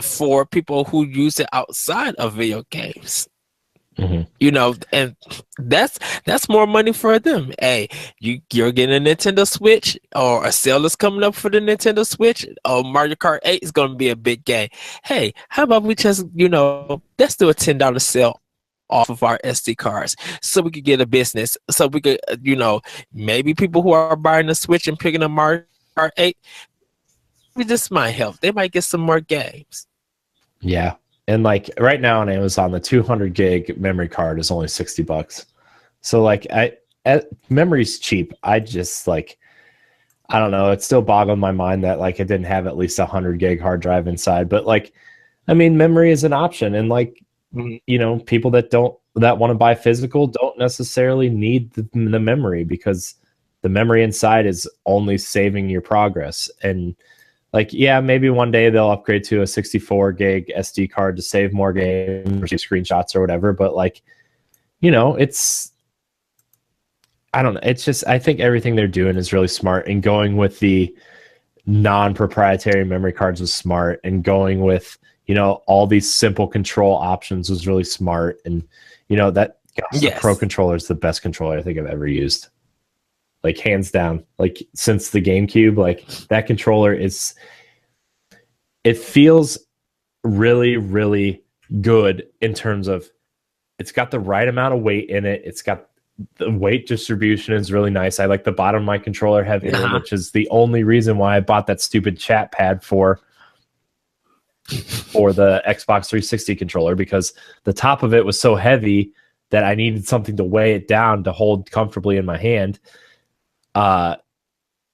[SPEAKER 2] for people who use it outside of video games. You know, and that's more money for them. Hey, you're getting a Nintendo Switch, or a sale is coming up for the Nintendo Switch. Oh, Mario Kart 8 is going to be a big game. Hey, how about we just, you know, let's do a $10 sale off of our SD cards, so we could get a business, so we could, you know, maybe people who are buying the Switch and picking up Mario Kart 8, this might help. They might get some more games.
[SPEAKER 1] Yeah. And like right now on Amazon, the 200 gig memory card is only $60. So like memory's cheap. I just like, I don't know. It still boggled my mind that like it didn't have at least 100 gig hard drive inside. But like, I mean, memory is an option, and like, you know, people that want to buy physical don't necessarily need the memory, because the memory inside is only saving your progress. And like, yeah, maybe one day they'll upgrade to a 64 gig SD card to save more games or screenshots or whatever. But like, you know, I don't know. It's just, I think everything they're doing is really smart, and going with the non-proprietary memory cards was smart, and going with, you know, all these simple control options was really smart. And, you know, the Pro controller is the best controller I think I've ever used. Like hands down, like since the GameCube, like that controller it feels really, really good in terms of it's got the right amount of weight in it. It's got the weight distribution is really nice. I like the bottom of my controller heavy, which is the only reason why I bought that stupid chat pad for the Xbox 360 controller, because the top of it was so heavy that I needed something to weigh it down to hold comfortably in my hand.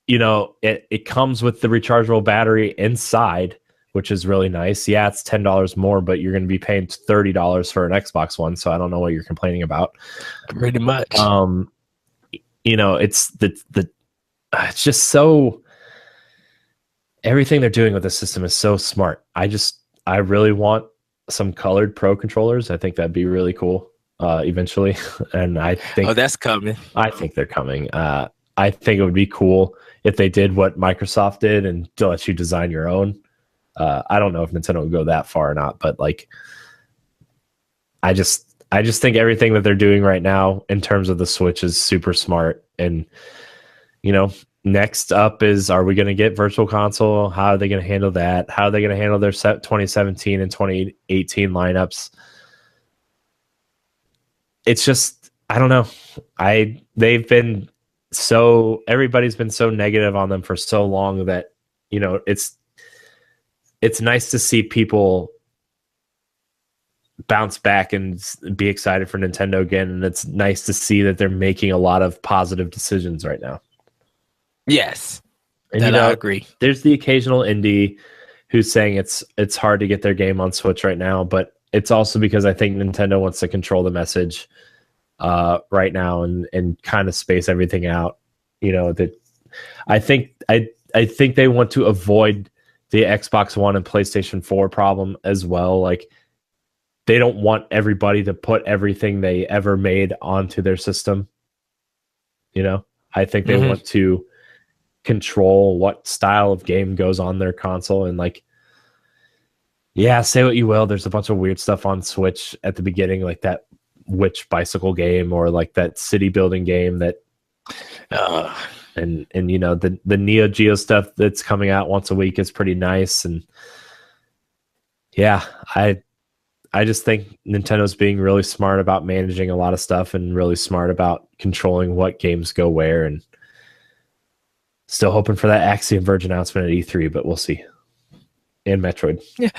[SPEAKER 1] You know, it comes with the rechargeable battery inside, which is really nice. Yeah, it's $10 more, but you're going to be paying $30 for an Xbox One, so I don't know what you're complaining about. Pretty much. You know, it's it's just so, everything they're doing with the system is so smart. I really want some colored Pro controllers. I think that'd be really cool eventually, and I think
[SPEAKER 2] that's coming.
[SPEAKER 1] I think they're coming. I think it would be cool if they did what Microsoft did and to let you design your own. I don't know if Nintendo would go that far or not, but like, I just think everything that they're doing right now in terms of the Switch is super smart. And, you know, next up is, are we going to get Virtual Console? How are they going to handle that? How are they going to handle their 2017 and 2018 lineups? it's just, I don't know. Everybody's been so negative on them for so long that, you know, it's nice to see people bounce back and be excited for Nintendo again. And it's nice to see that they're making a lot of positive decisions right now.
[SPEAKER 2] Yes.
[SPEAKER 1] And
[SPEAKER 2] that I agree.
[SPEAKER 1] There's the occasional indie who's saying it's hard to get their game on Switch right now, but it's also because I think Nintendo wants to control the message right now and kind of space everything out. You know, that I think they want to avoid the Xbox One and PlayStation 4 problem as well. Like, they don't want everybody to put everything they ever made onto their system. You know, I think they want to control what style of game goes on their console. And like, yeah, say what you will, there's a bunch of weird stuff on Switch at the beginning, like that witch bicycle game or like that city building game that and you know, the Neo Geo stuff that's coming out once a week is pretty nice. And yeah, I just think Nintendo's being really smart about managing a lot of stuff and really smart about controlling what games go where, and still hoping for that Axiom Verge announcement at E3, but we'll see. And Metroid.
[SPEAKER 2] Yeah.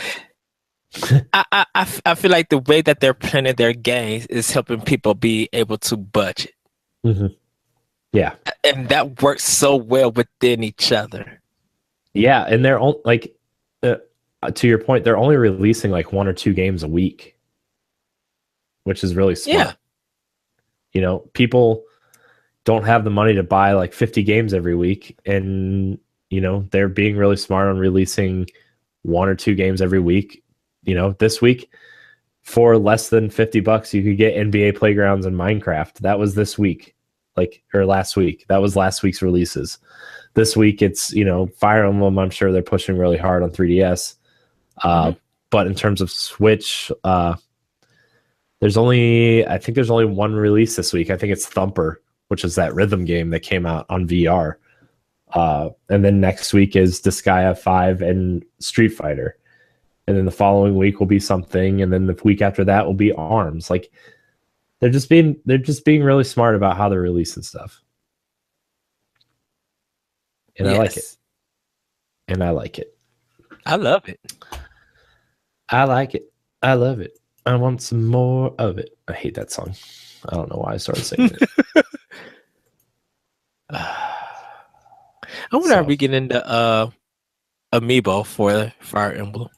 [SPEAKER 2] I feel like the way that they're planning their games is helping people be able to budget.
[SPEAKER 1] Mm-hmm. Yeah.
[SPEAKER 2] And that works so well within each other.
[SPEAKER 1] Yeah, and they're all like to your point, they're only releasing like 1 or 2 games a week, which is really smart.
[SPEAKER 2] Yeah.
[SPEAKER 1] You know, people don't have the money to buy like 50 games every week, and you know, they're being really smart on releasing 1 or 2 games every week. You know, this week for less than $50 you could get NBA Playgrounds and Minecraft. That was this week, or last week. That was last week's releases. This week it's, you know, Fire Emblem, I'm sure they're pushing really hard on 3DS. But in terms of Switch, there's only 1 release this week. I think it's Thumper, which is that rhythm game that came out on VR. And then next week is Disgaea 5 and Street Fighter. And then the following week will be something, and then the week after that will be ARMS. Like, they're just being really smart about how they're releasing stuff. And yes. I like it. And I like it.
[SPEAKER 2] I love it.
[SPEAKER 1] I like it. I love it. I want some more of it. I hate that song. I don't know why I started singing it.
[SPEAKER 2] I wonder if we get into Amiibo for Fire Emblem.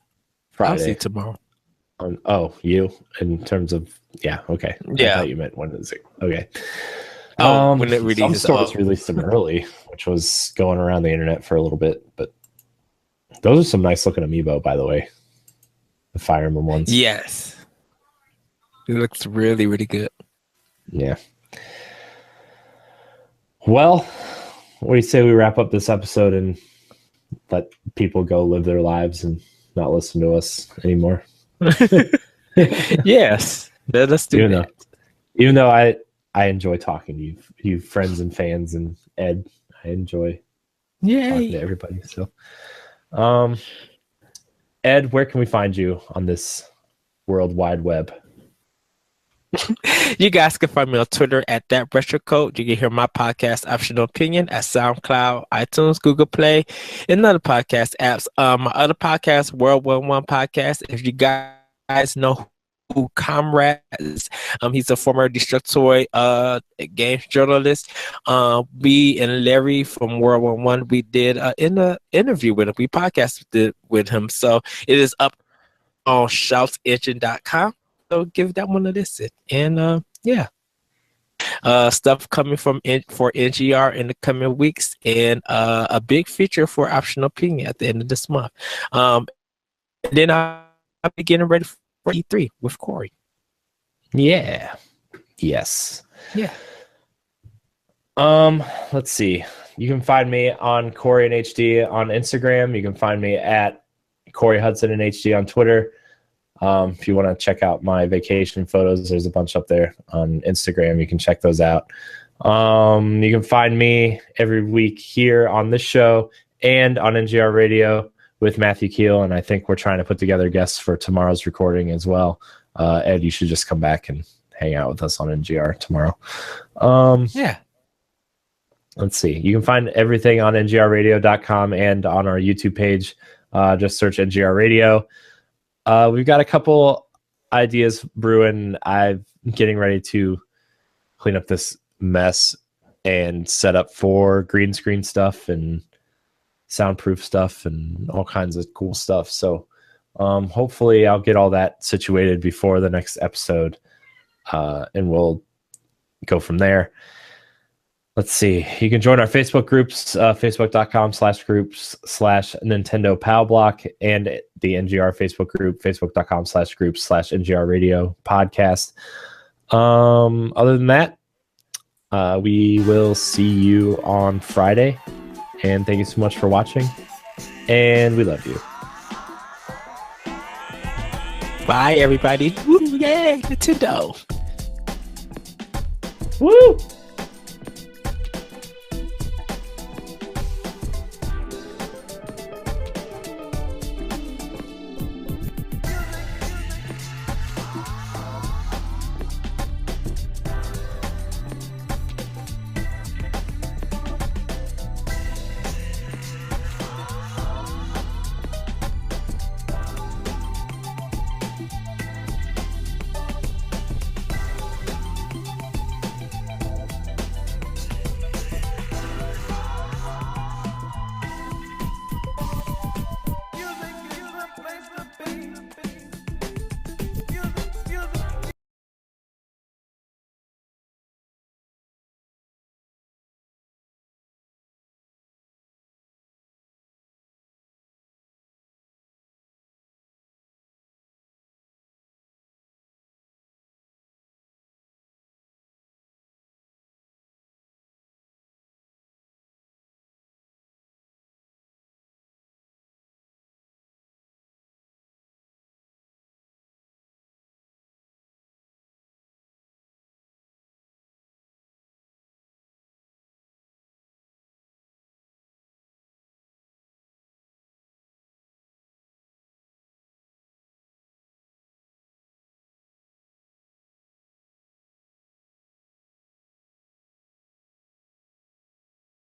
[SPEAKER 1] Friday.
[SPEAKER 2] I'll see tomorrow.
[SPEAKER 1] You in terms of okay.
[SPEAKER 2] Yeah,
[SPEAKER 1] I thought you meant when is it? Okay.
[SPEAKER 2] When it releases,
[SPEAKER 1] some stores released them early, which was going around the internet for a little bit. But those are some nice looking Amiibo, by the way. The Fire Emblem ones.
[SPEAKER 2] Yes, it looks really, really good.
[SPEAKER 1] Yeah. Well, what do you say we wrap up this episode and let people go live their lives and not listen to us anymore?
[SPEAKER 2] Yes, let's do that.
[SPEAKER 1] Even though I enjoy talking to you friends and fans, and Ed, I enjoy talking to everybody. So, Ed, where can we find you on this World Wide Web?
[SPEAKER 2] You guys can find me on Twitter at That Retro Code. You can hear my podcast, Optional Opinion, at SoundCloud, iTunes, Google Play, and other podcast apps. My other podcast, World 1 Podcast. If you guys know who Comrade is, he's a former Destructoid games journalist. Me and Larry from World 1, we did an interview with him. We podcasted with him. So it is up on shoutsengine.com. So give that one a listen. And stuff coming for NGR in the coming weeks, and a big feature for Optional Opinion at the end of this month. And then I'll be getting ready for E3 with Corey.
[SPEAKER 1] Yeah. Yes.
[SPEAKER 2] Yeah.
[SPEAKER 1] Let's see. You can find me on Corey and HD on Instagram. You can find me at Corey Hudson and HD on Twitter. If you want to check out my vacation photos, there's a bunch up there on Instagram. You can check those out. You can find me every week here on this show and on NGR Radio with Matthew Keel, and I think we're trying to put together guests for tomorrow's recording as well. Ed, you should just come back and hang out with us on NGR tomorrow.
[SPEAKER 2] Yeah.
[SPEAKER 1] Let's see. You can find everything on ngrradio.com and on our YouTube page. Just search NGR Radio. We've got a couple ideas brewing. I'm getting ready to clean up this mess and set up for green screen stuff and soundproof stuff and all kinds of cool stuff. So hopefully I'll get all that situated before the next episode, and we'll go from there. Let's see. You can join our Facebook groups, facebook.com/groups/Nintendo Pow Block, and the NGR Facebook group, facebook.com/groups/NGR Radio Podcast. Other than that, we will see you on Friday. And thank you so much for watching. And we love you.
[SPEAKER 2] Bye, everybody. Woo, yay, Nintendo.
[SPEAKER 1] Woo!